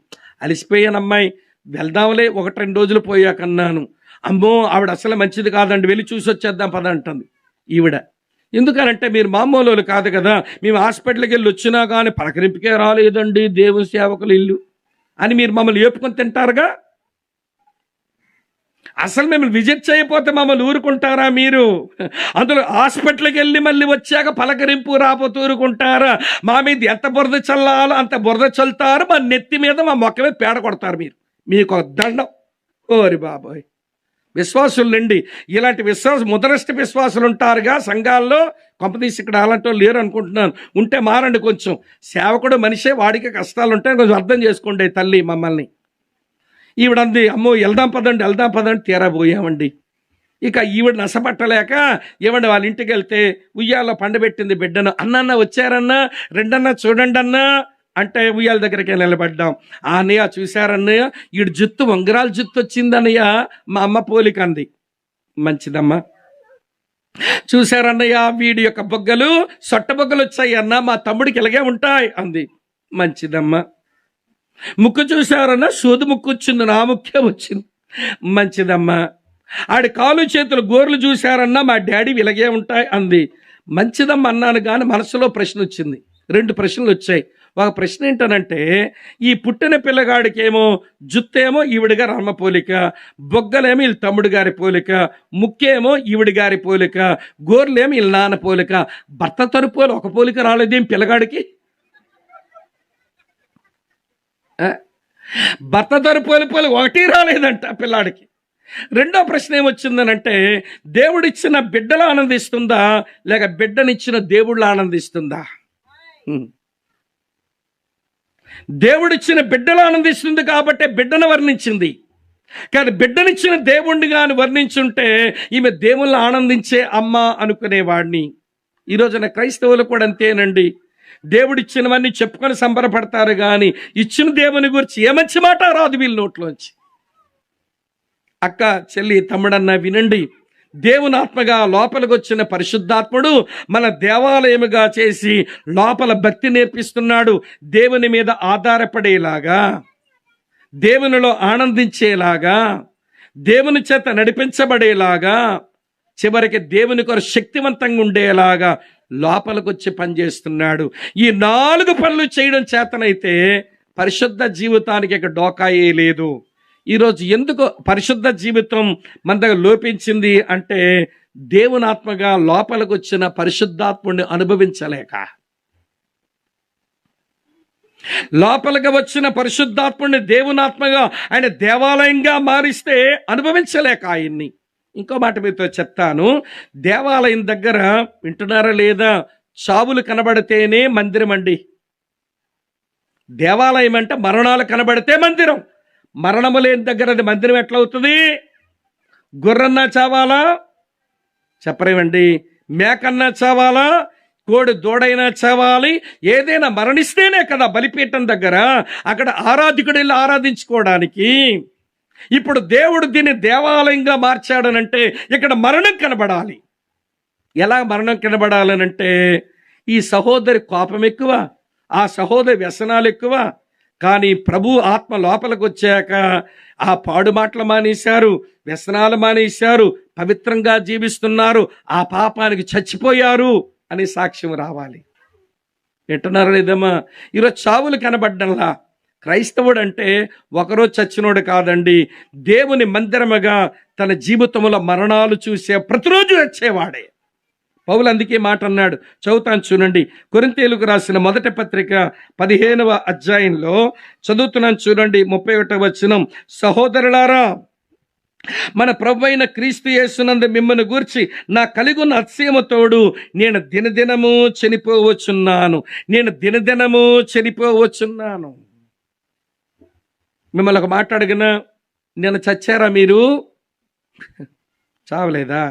అలిసిపోయాను అమ్మాయి, వెళ్దాంలే 1-2 రోజులు పోయాకన్నాను. అమ్మో ఆవిడ అసలు మంచిది కాదండి, వెళ్ళి చూసి వచ్చేద్దాం పద అంటుంది ఈవిడ. ఎందుకనంటే మీరు మామూలు కాదు కదా, మేము హాస్పిటల్కి వెళ్ళి వచ్చినా కానీ పలకరింపుకే రాలేదండి దేవుని సేవకులు ఇల్లు అని మీరు మమ్మల్ని ఏపుకొని తింటారుగా. అసలు మిమ్మల్ని విజిట్ చేయకపోతే మమ్మల్ని ఊరుకుంటారా మీరు? అందులో హాస్పిటల్కి వెళ్ళి మళ్ళీ వచ్చాక పలకరింపు రాపోతే ఊరుకుంటారా? మా మీద ఎంత బురద చల్లాలో అంత బురద చల్లుతారు, మా నెత్తి మీద మా మొక్క మీద పేడ కొడతారు మీరు. మీకు దండం. ఓరి బాబోయ్, విశ్వాసులండి, ఇలాంటి ముదరష్ట విశ్వాసులు ఉంటారుగా సంఘాల్లో. కొంపదీసి ఇక్కడ అలాంటి వాళ్ళు లేరు అనుకుంటున్నాను. ఉంటే మారండి కొంచెం. సేవకుడు మనిషే, వాడికి కష్టాలు ఉంటాయి, కొంచెం అర్థం చేసుకోండి తల్లి మమ్మల్ని. ఈవిడంది, అమ్మో వెళ్దాం పదండి తీరా పోయామండి. ఇక ఈవిడ నసపట్టలేక ఏమండి వాళ్ళ ఇంటికి వెళ్తే ఉయ్యాల్లో పండబెట్టింది బిడ్డను. అన్న వచ్చారన్నా, రెండన్నా చూడండి అన్నా అంటే ఉయ్యాల దగ్గరికి నిలబడ్డాం. అన్నయ్య చూశారన్నయ్య, ఈడు జుత్తు ఉంగరాల జుత్తు వచ్చిందన్నయ్య, మా అమ్మ పోలిక అంది. మంచిదమ్మా. చూశారన్నయ్య వీడి యొక్క బొగ్గలు సొట్ట బొగ్గలు వచ్చాయి అన్న, మా తమ్ముడికి ఇలాగే ఉంటాయి అంది. మంచిదమ్మా. ముక్కు చూశారన్నా, సోదు ముక్కు వచ్చింది, నా ముక్కే వచ్చింది. మంచిదమ్మా. ఆడి కాలు చేతులు గోర్లు చూశారన్నా, మా డాడీ ఇలాగే ఉంటాయి అంది. మంచిదమ్మా అన్నాను. కానీ మనసులో ప్రశ్న వచ్చింది, 2 ప్రశ్నలు వచ్చాయి. ఒక ప్రశ్న ఏంటనంటే, ఈ పుట్టిన పిల్లగాడికేమో జుత్తేమో ఈవిడి గారి అమ్మ పోలిక, బొగ్గలేమో వీళ్ళ తమ్ముడు గారి పోలిక, ముక్కేమో ఈవిడి గారి పోలిక, గోర్లేమో వీళ్ళ నాన్న పోలిక. భర్త తరపులు ఒక పోలిక రాలేదేం పిల్లగాడికి? భర్త తరపులు ఒకటి రాలేదంట పిల్లాడికి. రెండో ప్రశ్న ఏమొచ్చిందనంటే, దేవుడిచ్చిన బిడ్డలు ఆనందిస్తుందా లేక బిడ్డనిచ్చిన దేవుళ్ళు ఆనందిస్తుందా? దేవుడిచ్చిన బిడ్డలు ఆనందిస్తుంది కాబట్టి బిడ్డను వర్ణించింది. కానీ బిడ్డనిచ్చిన దేవుణ్ణి కానీ వర్ణించుంటే ఈమె దేవుళ్ళు ఆనందించే అమ్మ అనుకునేవాడిని. ఈ రోజున క్రైస్తవులు కూడా అంతేనండి. దేవుడిచ్చినవన్నీ చెప్పుకొని సంబరపడతారు, కానీ ఇచ్చిన దేవుని గురించి ఏ మంచి మాట రాదు వీళ్ళ నోట్లోంచి. అక్క, చెల్లి, తమ్ముడన్న వినండి. దేవుని ఆత్మగా లోపలికి వచ్చిన పరిశుద్ధాత్ముడు మన దేవాలయముగా చేసి లోపల భక్తి నేర్పిస్తున్నాడు. దేవుని మీద ఆధారపడేలాగా, దేవునిలో ఆనందించేలాగా, దేవుని చేత నడిపించబడేలాగా, చివరికి దేవుని కొరకు శక్తివంతంగా ఉండేలాగా లోపలికి వచ్చి పనిచేస్తున్నాడు. ఈ 4 పనులు చేయడం చేతనైతే పరిశుద్ధ జీవితానికి ఇక డోకాయే లేదు. ఈరోజు ఎందుకు పరిశుద్ధ జీవితం మన దగ్గర లోపించింది అంటే, దేవుని ఆత్మగా లోపలికి వచ్చిన పరిశుద్ధాత్ముడిని అనుభవించలేక, లోపలికి వచ్చిన పరిశుద్ధాత్ముడిని దేవుని ఆత్మగా ఆయన దేవాలయంగా మారిస్తే అనుభవించలేక ఆయన్ని. ఇంకో మాట మీతో చెప్తాను. దేవాలయం దగ్గర వింటున్నారా లేదా, చావులు కనబడితేనే మందిరం అండి. దేవాలయం అంటే మరణాలు కనబడితే మందిరం. మరణము లేని దగ్గర అది మందిరం ఎట్లవుతుంది? గుర్రన్నా చావాలా? చెప్పరేమండి. మేకన్నా చావాలా? కోడి దూడైనా చావాలి. ఏదైనా మరణిస్తేనే కదా బలిపీఠం దగ్గర అక్కడ ఆరాధికుడు వెళ్ళి ఆరాధించుకోవడానికి. ఇప్పుడు దేవుడు దీన్ని దేవాలయంగా మార్చాడనంటే ఇక్కడ మరణం కనబడాలి. ఎలా మరణం కనబడాలనంటే, ఈ సహోదరి కోపం ఎక్కువ, ఆ సహోదరి వ్యసనాలు ఎక్కువ. కానీ ప్రభు ఆత్మ లోపలికి వచ్చాక ఆ పాడు మాటలు మానేశారు, వ్యసనాలు మానేశారు, పవిత్రంగా జీవిస్తున్నారు, ఆ పాపానికి చచ్చిపోయారు అని సాక్ష్యం రావాలి. వింటున్నారా లేదమ్మా? ఈరోజు చావులు కనబడ్డంలా. క్రైస్తవుడు అంటే ఒకరోజు చచ్చినోడు కాదండి, దేవుని మందిరముగా తన జీవితంలో మరణాలు చూసే ప్రతిరోజు వచ్చేవాడే. పౌలు అందుకే మాట అన్నాడు. చదువుతాను చూడండి. కొరింథీయులకు రాసిన మొదటి పత్రిక 15వ అధ్యాయంలో చదువుతున్నాను చూడండి. 31వ వచనం. సహోదరులారా, మన ప్రభువైన క్రీస్తు యేసునందు మిమ్మల్ని గూర్చి నా కలిగున్న అతిశయముతోడు నేను దినదినము చనిపోవచ్చున్నాను. మిమ్మల్ని ఒక మాట అడిగినా, నేను చచ్చారా? మీరు చావలేదా?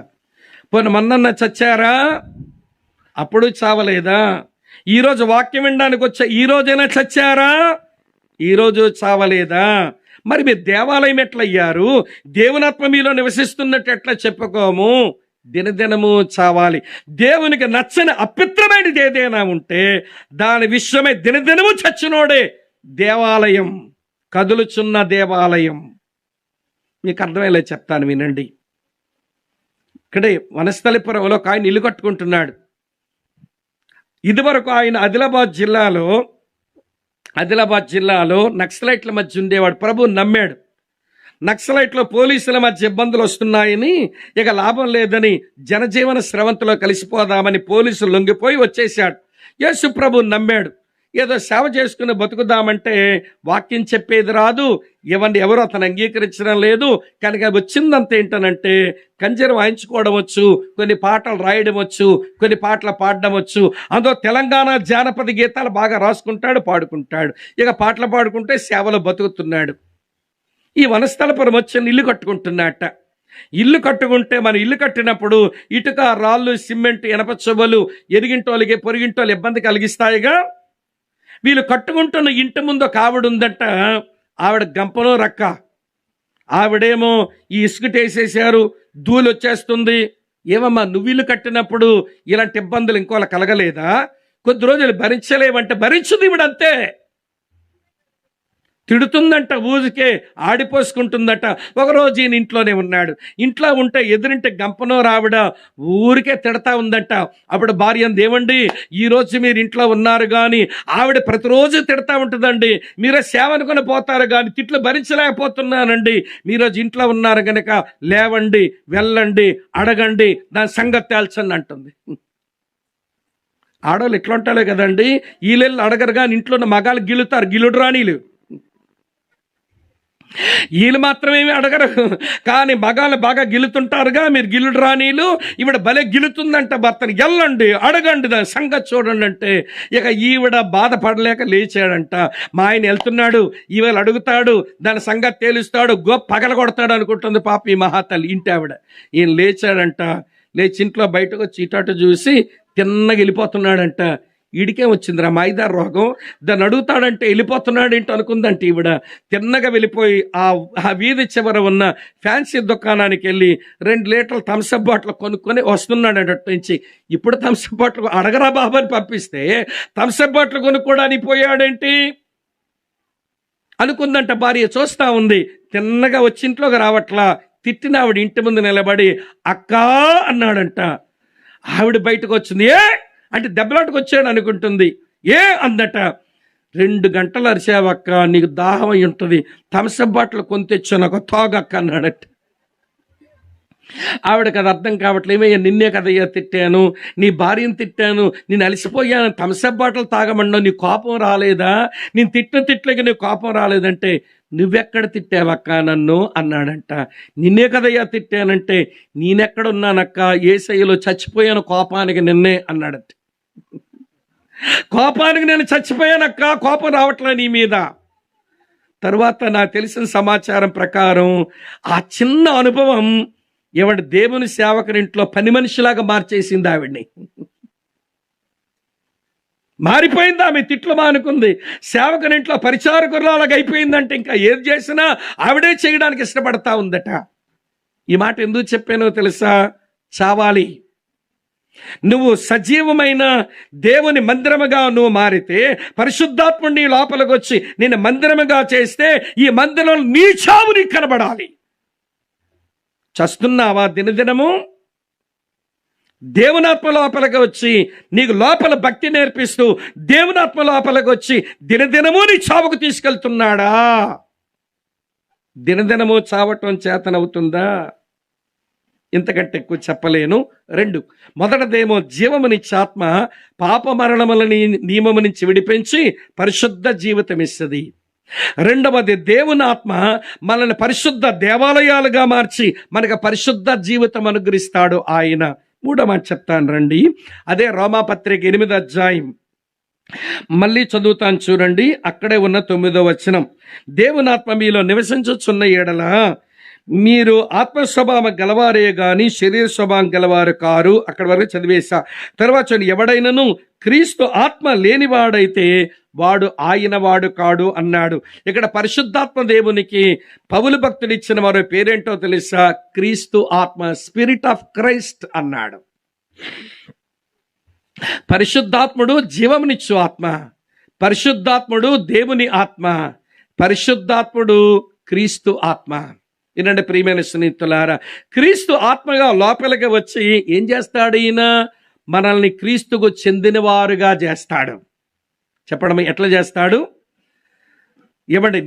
పోనీ మొన్న చచ్చారా? అప్పుడు చావలేదా? ఈరోజు వాక్యం వినడానికి వచ్చా, ఈరోజైనా చచ్చారా? ఈరోజు చావలేదా? మరి మీరు దేవాలయం ఎట్లయ్యారు? దేవునాత్మ మీలో నివసిస్తున్నట్టు ఎట్లా చెప్పుకోము? దినదినము చావాలి. దేవునికి నచ్చని అపిత్రమైనది ఏదైనా ఉంటే దాని విషయమై దినదినము చచ్చినోడే దేవాలయం, కదులుచున్న దేవాలయం. మీకు అర్థమయ్యేలా చెప్తాను, వినండి. ఇక్కడే వనస్థలిపురంలో ఒక ఆయన ఇల్లు కట్టుకుంటున్నాడు. ఇదివరకు ఆయన ఆదిలాబాద్ జిల్లాలో నక్సలైట్ల మధ్య ఉండేవాడు. ప్రభువు నమ్మాడు. నక్సలైట్లో పోలీసుల మధ్య ఇబ్బందులు వస్తున్నాయని, ఇక లాభం లేదని జనజీవన స్రవంతిలో కలిసిపోదామని పోలీసులు లొంగిపోయి వచ్చేసాడు. యేసు ప్రభు నమ్మాడు. ఏదో సేవ చేసుకుని బతుకుదామంటే వాక్యం చెప్పేది రాదు, ఎవరు అతను అంగీకరించడం లేదు. కనుక వచ్చిందంత ఏంటనంటే కంజర వాయించుకోవడం వచ్చు, కొన్ని పాటలు రాయడం వచ్చు, కొన్ని పాటలు పాడడం వచ్చు. అందులో తెలంగాణ జానపద గీతాలు బాగా రాసుకుంటాడు, పాడుకుంటాడు. ఇక పాటలు పాడుకుంటే సేవలో బతుకుతున్నాడు. ఈ వనస్థలపురం వచ్చి ఇల్లు కట్టుకుంటున్నట్ట. ఇల్లు కట్టుకుంటే మనం ఇల్లు కట్టినప్పుడు ఇటుక, రాళ్ళు, సిమెంట్, ఇనప చువ్వలు ఎరిగింటోళ్ళకి పొరిగింటోళ్ళు ఇబ్బంది కలిగిస్తాయిగా. వీళ్ళు కట్టుకుంటున్న ఇంటి ముందు ఒక ఆవిడ ఉందంట. ఆవిడ గంపలో రక్క. ఆవిడేమో ఈ ఇసుకటేసేసారు, ధూళి వచ్చేస్తుంది. ఏమమ్మా, నువ్వు ఇల్లు కట్టినప్పుడు ఇలాంటి ఇబ్బందులు ఇంకోలా కలగలేదా? కొద్ది రోజులు భరించలేవంటే భరించుది ఇవిడంతే. తిడుతుందంట, ఊరికే ఆడిపోసుకుంటుందట. ఒకరోజు ఈయన ఇంట్లోనే ఉన్నాడు. ఇంట్లో ఉంటే ఎదురింటి గంపనో రావిడ ఊరికే తిడతా ఉందంట. అప్పుడు భార్య అంది, ఏమండి ఈరోజు మీరు ఇంట్లో ఉన్నారు కానీ ఆవిడ ప్రతిరోజు తిడతా ఉంటుందండి, మీరే సేవ అనుకుని పోతారు కానీ తిట్లు భరించలేకపోతున్నానండి. మీరోజు ఇంట్లో ఉన్నారు కనుక లేవండి, వెళ్ళండి, అడగండి, దాని సంగతి తేల్చండి అంటుంది. ఆడవాళ్ళు ఎట్లా ఉంటాలే కదండి, వీళ్ళు అడగరు కానీ ఇంట్లో ఉన్న మగాళ్ళు గిలుతారు, గిలుడు రాణీలు. వీళ్ళు మాత్రమేమి అడగరు కానీ మగాళ్ళు బాగా గిలుతుంటారుగా, మీరు గిలుడు రానీలు. ఈవిడ భలే గిలుతుందంట భర్తని, వెళ్ళండి, అడగండి, దాని సంగతి చూడండి అంటే ఇక ఈవిడ బాధపడలేక లేచాడంట. మా ఆయన వెళ్తున్నాడు, ఈవేళ అడుగుతాడు, దాని సంగతి తేలుస్తాడు, పగల కొడతాడు అనుకుంటుంది పాప ఈ మహాతల్లి ఇంటి ఆవిడ. ఈయన లేచాడంట. లేచి ఇంట్లో బయటకు వచ్చి ఇటాటు చూసి తిన్నగా వెళ్ళిపోతున్నాడంట. ఈడికే వచ్చిందిరా మాయిదారు రోగం, దాన్ని అడుగుతాడంటే వెళ్ళిపోతున్నాడు ఏంటో అనుకుందంట ఈవిడ. తిన్నగా వెళ్ళిపోయి ఆ వీధి చివర ఉన్న ఫ్యాన్సీ దుకాణానికి వెళ్ళి 2 లీటర్ల థమ్సప్ బాటిల్ కొనుక్కొని వస్తున్నాడు అటు నుంచి. ఇప్పుడు థమ్సప్ బాటిల్ అడగరా బాబు అని పంపిస్తే థమ్సప్ బాటిల్ కొనుక్కోడానికి పోయాడేంటి అనుకుందంట భార్య. చూస్తా ఉంది, తిన్నగా వచ్చి ఇంట్లోకి రావట్లా. తిట్టిన ఆవిడ ఇంటి ముందు నిలబడి అక్కా అన్నాడంట. ఆవిడ బయటకు వచ్చింది. ఏ అంటే దెబ్బలాటకు వచ్చాడు అనుకుంటుంది. ఏ అందట. 2 గంటలు అరిసావక్క, నీకు దాహం అయి ఉంటుంది, థమ్సప్ బాటిల్ కొని తెచ్చాను, ఒక తాగక్క అన్నాడట. ఆవిడకి అది అర్థం కావట్లే. ఏమయ్యా, నిన్నే కదయ్యా తిట్టాను, నీ భార్యను తిట్టాను, నేను అలసిపోయాను, థమ్సప్ బాటిల్ తాగమన్నా నీ కోపం రాలేదా? నేను తిట్టిన తిట్లకి నీ కోపం రాలేదంటే నువ్వెక్కడ తిట్టావక్క నన్ను అన్నాడంట. నిన్నే కదయ్యా తిట్టానంటే నేనెక్కడున్నానక్క, ఏసయ్యలో చచ్చిపోయాను కోపానికి నిన్నే అన్నాడట. కోపానికి నేను చచ్చిపోయానక్క, కోపం రావట్లే నీ మీద. తరువాత నాకు తెలిసిన సమాచారం ప్రకారం ఆ చిన్న అనుభవం ఎవడి దేవుని సేవకునింట్లో పని మనిషిలాగా మార్చేసింది ఆవిడ్ని. మారిపోయింది ఆమె, తిట్లు మానుకుంది. సేవకునింట్లో పరిచారకురాలాగా అయిపోయిందంటే ఇంకా ఏది చేసినా ఆవిడే చేయడానికి ఇష్టపడతా ఉందట. ఈ మాట ఎందుకు చెప్పానో తెలుసా? చావాలి. నువ్వు సజీవమైన దేవుని మందిరముగా నువ్వు మారితే, పరిశుద్ధాత్ముడు నీ లోపలికి వచ్చి నేను మందిరముగా చేస్తే ఈ మందిరంలో నీ చావు నీకు కనబడాలి. చస్తున్నావా దినదినము? దేవునాత్మ లోపలికి వచ్చి నీకు లోపల భక్తి నేర్పిస్తూ దేవునాత్మ లోపలికి వచ్చి దినదినము నీ చావుకు తీసుకెళ్తున్నాడా? దినదినము చావటం చేతనవుతుందా? ఇంతకంటే ఎక్కువ చెప్పలేను. 2, మొదటిదేమో జీవమునిచ్చే ఆత్మ పాప మరణముల నియమము నుంచి విడిపించి పరిశుద్ధ జీవితం ఇస్తుంది. 2వది దేవుని ఆత్మ మనల్ని పరిశుద్ధ దేవాలయాలుగా మార్చి మనకు పరిశుద్ధ జీవితం అనుగ్రహిస్తాడు ఆయన. 3వ మాట చెప్తాను రండి. అదే రోమాపత్రిక 8వ అధ్యాయం మళ్ళీ చదువుతాను చూడండి. అక్కడే ఉన్న 9వ వచనం. దేవునాత్మ మీలో నివసించుచున్న ఎడల మీరు ఆత్మ స్వభావం గలవారే గాని శరీర స్వభావం గలవారు కారు. అక్కడ వరకు చదివేశా. తర్వాత చూడండి, ఎవడైనను క్రీస్తు ఆత్మ లేనివాడైతే వాడు ఆయన వాడు కాడు అన్నాడు. ఇక్కడ పరిశుద్ధాత్మ దేవునికి పౌలు భక్తుడు ఇచ్చిన మరో పేరేంటో తెలుసా? క్రీస్తు ఆత్మ, స్పిరిట్ ఆఫ్ క్రైస్ట్ అన్నాడు. పరిశుద్ధాత్ముడు జీవమునిచ్చు ఆత్మ, పరిశుద్ధాత్ముడు దేవుని ఆత్మ, పరిశుద్ధాత్ముడు క్రీస్తు ఆత్మ. వినండి ప్రియమైన స్నేహితులారా, క్రీస్తు ఆత్మగా లోపలికి వచ్చి ఏం చేస్తాడు? ఈయన మనల్ని క్రీస్తుకు చెందిన వారుగా చేస్తాడు. చెప్పడం ఎట్లా చేస్తాడు? ఏమండి,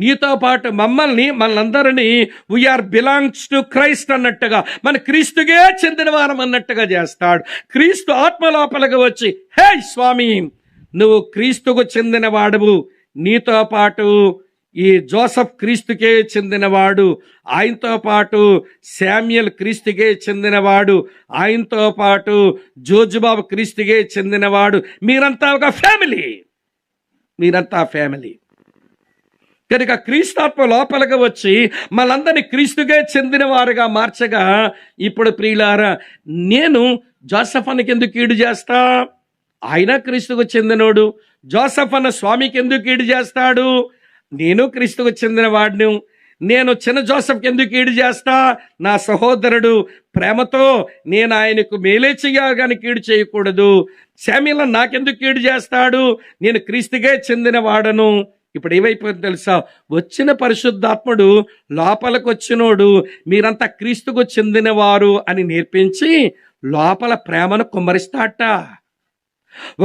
నీతో పాటు మనందరినీ వీఆర్ బిలాంగ్స్ టు క్రైస్ట్ అన్నట్టుగా, మన క్రీస్తుకే చెందిన వారం అన్నట్టుగా చేస్తాడు. క్రీస్తు ఆత్మ లోపలికి వచ్చి, హే స్వామి, నువ్వు క్రీస్తుకు చెందిన వాడువు, నీతో పాటు ఈ జోసఫ్ క్రీస్తుకే చెందినవాడు, ఆయనతో పాటు శామ్యుయల్ క్రీస్తుకే చెందినవాడు, ఆయనతో పాటు జోజుబాబు క్రీస్తుకే చెందినవాడు, మీరంతా ఒక ఫ్యామిలీ, మీరంతా ఫ్యామిలీ. కనుక క్రీస్తాత్మ లోపలికి వచ్చి మనందరినీ క్రీస్తుకే చెందిన వారుగా మార్చగా, ఇప్పుడు ప్రియులారా, నేను జోసఫ్ అన్నకి ఎందుకు కీడు చేస్తా? ఆయన క్రీస్తుకు చెందినోడు. జోసఫ్ అన్న స్వామికి ఎందుకు కీడు చేస్తాడు? నేను క్రీస్తుకు చెందిన వాడిని. నేను చిన్న జోసఫ్కి ఎందుకు కీడు చేస్తా? నా సహోదరుడు, ప్రేమతో నేను ఆయనకు మేలే చెయ్యాలని కీడు చేయకూడదు. శామ్యుయల్ నాకెందుకు కీడు చేస్తాడు? నేను క్రీస్తుకే చెందిన వాడను. ఇప్పుడు ఏమైపోయింది తెలుసా? వచ్చిన పరిశుద్ధాత్ముడు లోపలికి వచ్చినోడు మీరంతా క్రీస్తుకు చెందినవారు అని నేర్పించి లోపల ప్రేమను కుమ్మరిస్తాట.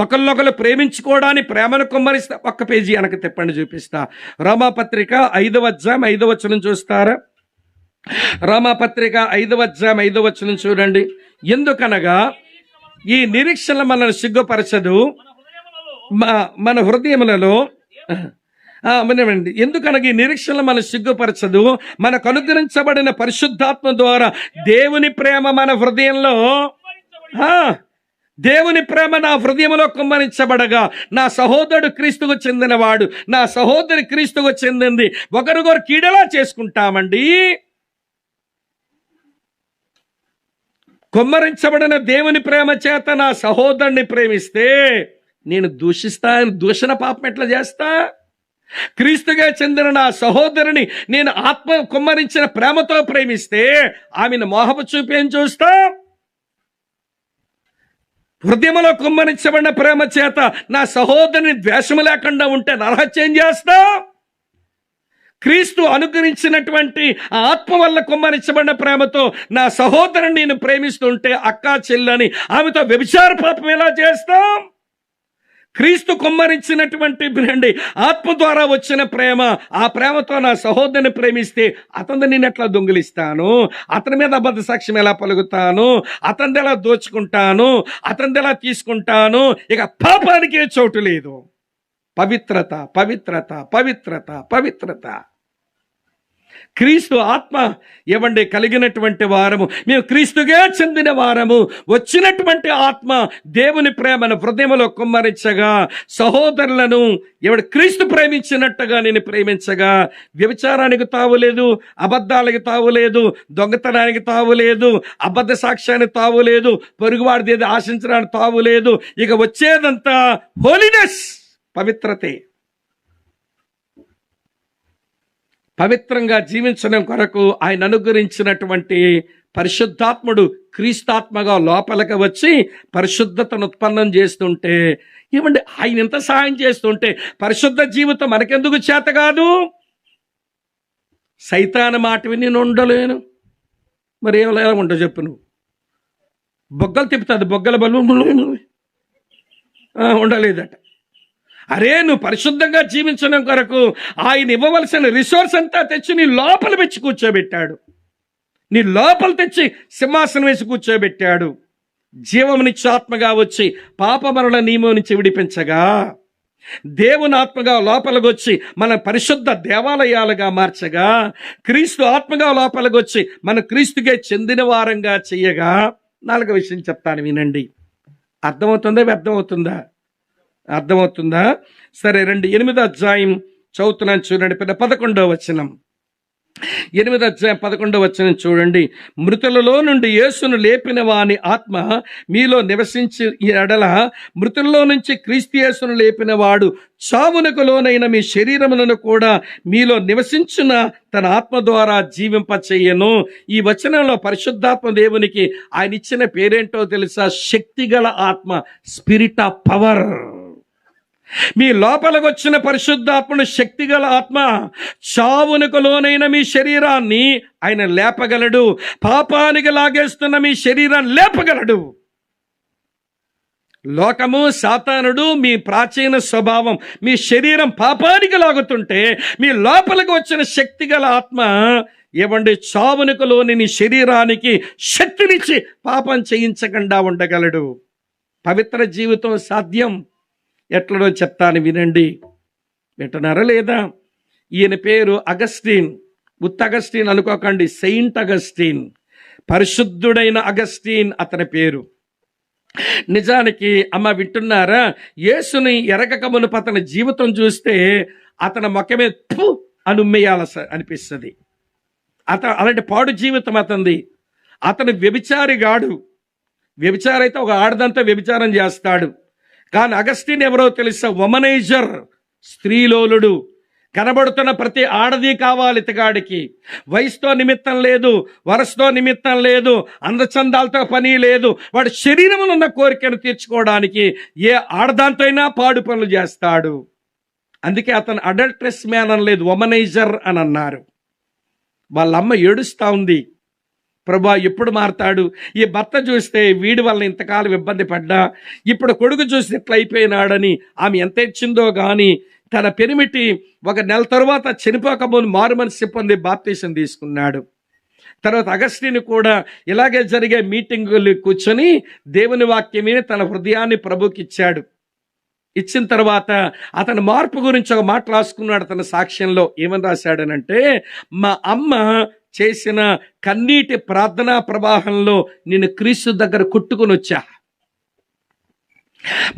ఒకళ్ళొకరు ప్రేమించుకోవడానికి ప్రేమను కుమ్మరిస్తా. ఒక్క పేజీ వెనక తిప్పండి, చూపిస్తా. రోమాపత్రిక 5వ అధ్యాయం 5వ వచనం చూస్తారా? రోమాపత్రిక 5వ అధ్యాయం 5వ వచనం చూడండి. ఎందుకనగా ఈ నిరీక్షణ మనల్ని సిగ్గుపరచదు, మన హృదయములలో ఎందుకనగా ఈ నిరీక్షణ మన సిగ్గుపరచదు, మనకు అనుగ్రహించబడిన పరిశుద్ధాత్మ ద్వారా దేవుని ప్రేమ మన హృదయంలో, దేవుని ప్రేమ నా హృదయంలో కుమ్మరించబడగా, నా సహోదరుడు క్రీస్తుకు చెందినవాడు, నా సహోదరి క్రీస్తుకు చెందింది, ఒకరికొకరు కీడలా చేసుకుంటామండి. కుమ్మరించబడిన దేవుని ప్రేమ చేత నా సహోదరుని ప్రేమిస్తే నేను దూషణ పాపం ఎట్లా చేస్తా? క్రీస్తుగా చెందిన నా సహోదరుని నేను ఆత్మ కుమ్మరించిన ప్రేమతో ప్రేమిస్తే ఆమెను మోహపు చూపేం చూస్తా? హృదయంలో కుమ్మరించబడిన ప్రేమ చేత నా సహోదరుని ద్వేషము లేకుండా ఉంటే నరహత్యం చేస్తా? క్రీస్తు అనుగ్రహించినటువంటి ఆత్మ వల్ల కుమ్మరించబడిన ప్రేమతో నా సహోదరుని నేను ప్రేమిస్తుంటే అక్కా చెల్లని ఆమెతో వ్యభిచార పాపం ఎలా చేస్తాం? క్రీస్తు కుమ్మరించినటువంటి ఆత్మ ద్వారా వచ్చిన ప్రేమ, ఆ ప్రేమతో నా సహోదరుని ప్రేమిస్తే అతన్ని నేను ఎట్లా దొంగిలిస్తాను? అతని మీద అబద్ధ సాక్ష్యం ఎలా పలుకుతాను? అతన్ని ఎలా దోచుకుంటాను? అతన్ని ఎలా తీసుకుంటాను? ఇక పాపానికే చోటు లేదు. పవిత్రత, పవిత్రత, పవిత్రత, పవిత్రత. క్రీస్తు ఆత్మ ఇవ్వండి కలిగినటువంటి వారము, మేము క్రీస్తుగా చెందిన వారము. వచ్చినటువంటి ఆత్మ దేవుని ప్రేమను హృదయంలో కుమ్మరించగా, సహోదరులను ఎవడు క్రీస్తు ప్రేమించినట్టుగా నేను ప్రేమించగా, వ్యభిచారానికి తావులేదు, అబద్ధాలకి తావులేదు, దొంగతనానికి తావులేదు, అబద్ధ సాక్ష్యానికి తావులేదు, పొరుగువాడిది ఏది ఆశించడానికి తావులేదు. ఇక వచ్చేదంతా హోలీనెస్, పవిత్రతే. పవిత్రంగా జీవించడం కొరకు ఆయన అనుగ్రహించినటువంటి పరిశుద్ధాత్ముడు క్రీస్తాత్మగా లోపలికి వచ్చి పరిశుద్ధతను ఉత్పన్నం చేస్తుంటే, ఏమండి ఆయన ఎంత సహాయం చేస్తుంటే పరిశుద్ధ జీవితం మనకెందుకు చేత కాదు? సైతాను మాట విని నేను ఉండలేను. మరి ఎలా ఉంటావు చెప్పు? నువ్వు బొగ్గలు తిప్పుతుంది, బొగ్గల బలు ఉండలేదట. అరే, నువ్వు పరిశుద్ధంగా జీవించడం కొరకు ఆయన ఇవ్వవలసిన రిసోర్స్ అంతా తెచ్చి నీ లోపల పెంచి కూర్చోబెట్టాడు. నీ లోపల తెచ్చి సింహాసనం వేసి కూర్చోబెట్టాడు. జీవమునిచ్చి ఆత్మగా వచ్చి పాపమరుల నియమం నుంచి విడిపించగా, దేవుని ఆత్మగా లోపలికి వచ్చి మన పరిశుద్ధ దేవాలయాలుగా మార్చగా, క్రీస్తు ఆత్మగా లోపలికి వచ్చి మన క్రీస్తుకే చెందిన వారంగా చెయ్యగా, 4వ విషయం చెప్తాను వినండి. అర్థమవుతుందా? వ్యర్థమవుతుందా? అర్థమవుతుందా? సరే రండి, 8వ అధ్యాయం చదువుతున్నాను చూడండి. 11వ వచనం. 8:11 చూడండి. మృతులలో నుండి యేసును లేపిన వాని ఆత్మ మీలో నివసించి ఎడల మృతుల్లో నుంచి క్రీస్తు యేసును లేపిన వాడు చావునకు లోనైన మీ శరీరములను కూడా మీలో నివసించిన తన ఆత్మ ద్వారా జీవింపచేయను. ఈ వచనంలో పరిశుద్ధాత్మ దేవునికి ఆయన ఇచ్చిన పేరేంటో తెలుసా? శక్తిగల ఆత్మ, స్పిరిట్ ఆఫ్ పవర్. మీ లోపలికి వచ్చిన పరిశుద్ధాత్మను, శక్తిగల ఆత్మ, చావునకు లోనైన మీ శరీరాన్ని ఆయన లేపగలడు. పాపానికి లాగేస్తున్న మీ శరీరాన్ని లేపగలడు. లోకము, సాతానుడు, మీ ప్రాచీన స్వభావం, మీ శరీరం పాపానికి లాగుతుంటే మీ లోపలికి వచ్చిన శక్తిగల ఆత్మ ఏమండి, చావునకు లోని నీ శరీరానికి శక్తినిచ్చి పాపం చేయించకుండా ఉండగలడు. పవిత్ర జీవితం సాధ్యం. ఎట్లనో చెప్తాను వినండి. వింటున్నారా లేదా? ఈయన పేరు అగస్టిన్. ఉత్త అగస్టిన్ అనుకోకండి, సెయింట్ అగస్టిన్, పరిశుద్ధుడైన అగస్టిన్ అతని పేరు. నిజానికి అమ్మ వింటున్నారా, యేసుని ఎరగక మునుపు అతని జీవితం చూస్తే అతని ముఖమే థు అని ఉమ్మేయాల అనిపిస్తుంది. అలాంటి పాడు జీవితం అతనిది. అతను వ్యభిచారిగాడు. వ్యభిచారైతే ఒక ఆడదంతా వ్యభిచారం చేస్తాడు. కానీ అగస్టిన్ ఎవరో తెలుసా? వమనైజర్, స్త్రీలోలుడు. కనబడుతున్న ప్రతి ఆడది కావాలి ఇతగాడికి. వయసుతో నిమిత్తం లేదు, వరసతో నిమిత్తం లేదు, అందచందాలతో పని లేదు. వాడు శరీరంలో ఉన్న కోరికను తీర్చుకోవడానికి ఏ ఆడదాంతో అయినా పాడు పనులు చేస్తాడు. అందుకే అతను అడల్ట్రెస్ మ్యాన్ అనలేదు, వమనైజర్ అని అన్నారు. వాళ్ళ అమ్మ ఏడుస్తూ ఉంది, ప్రభా ఎప్పుడు మారతాడు? ఈ భర్త చూస్తే వీడి వల్ల ఇంతకాలం ఇబ్బంది పడ్డా, ఇప్పుడు కొడుకు చూసి ఇట్లా అయిపోయినాడని ఆమె ఎంత ఇచ్చిందో కానీ తన పెనిమిటి 1 నెల తర్వాత చనిపోకముందు మారు మనసు పొంది బాప్తీసం తీసుకున్నాడు. తర్వాత అగస్టిన్ కూడా ఇలాగే జరిగే మీటింగులు కూర్చొని దేవుని వాక్యమే తన హృదయాన్ని ప్రభుకి ఇచ్చాడు. ఇచ్చిన తర్వాత అతని మార్పు గురించి ఒక మాట రాసుకున్నాడు. తన సాక్ష్యంలో ఏమని రాశాడనంటే, మా అమ్మ చేసిన కన్నీటి ప్రార్థనా ప్రవాహంలో నేను క్రీస్తు దగ్గర కొట్టుకుని వచ్చా.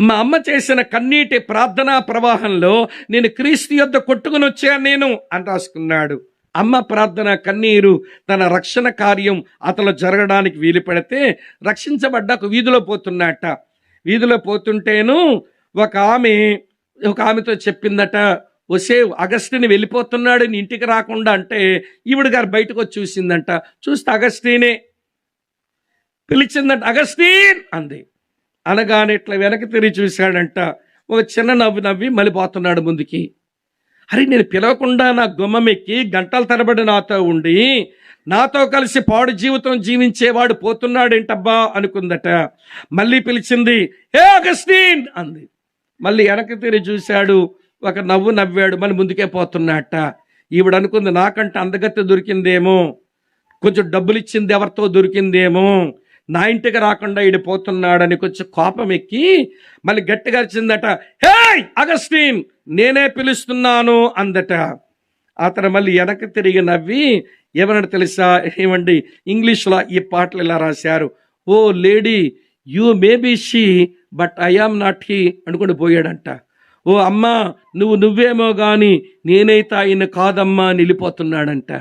మా అమ్మ చేసిన కన్నీటి ప్రార్థనా ప్రవాహంలో నేను క్రీస్తు యొద్ద కొట్టుకుని వచ్చాను నేను అని రాసుకున్నాడు. అమ్మ ప్రార్థన, కన్నీరు తన రక్షణ కార్యం అతను జరగడానికి వీలు పెడితే రక్షించబడ్డాక వీధిలో పోతున్నట్ట. వీధిలో పోతుంటేను ఒక ఆమెతో చెప్పిందట, వసే అగస్టిన్ వెళ్ళిపోతున్నాడు నీ ఇంటికి రాకుండా అంటే ఈవిడ గారు బయటకు వచ్చి చూసిందంట. చూస్తే అగస్టినే. పిలిచిందంట, అగస్టిన్ అంది. అనగానే ఇట్లా వెనక్కి తిరిగి చూశాడంట. ఒక చిన్న నవ్వు నవ్వి మళ్ళీ పోతున్నాడు ముందుకి. అరే, నేను పిలవకుండా నా గుమ్మం ఎక్కి గంటల తరబడి నాతో ఉండి నాతో కలిసి పాడు జీవితం జీవించేవాడు పోతున్నాడేంటబ్బా అనుకుందట. మళ్ళీ పిలిచింది, హే అగస్టిన్ అంది. మళ్ళీ వెనక్కి తిరిగి చూశాడు, ఒక నవ్వు నవ్వాడు, మళ్ళీ ముందుకే పోతున్నట్ట. ఈవిడ అనుకుంది, నాకంటే అందగత్తె దొరికిందేమో, కొంచెం డబ్బులు ఇచ్చింది ఎవరితో దొరికిందేమో, నా ఇంటికి రాకుండా ఈడు పోతున్నాడని కొంచెం కోపం ఎక్కి మళ్ళీ గట్టిగా వచ్చిందట, హే అగస్టిన్ నేనే పిలుస్తున్నాను అందట. అతను మళ్ళీ వెనక్కి తిరిగి నవ్వి ఏమన్నాడు తెలుసా? ఏమండి, ఇంగ్లీష్లో ఈ పాటలు ఇలా రాశారు, oh lady you may be she but I am not he అనుకుని పోయాడంట. ఓ అమ్మా, నువ్వేమో గాని నేనైతే ఆయన కాదమ్మా నిలిపోతున్నాడంట.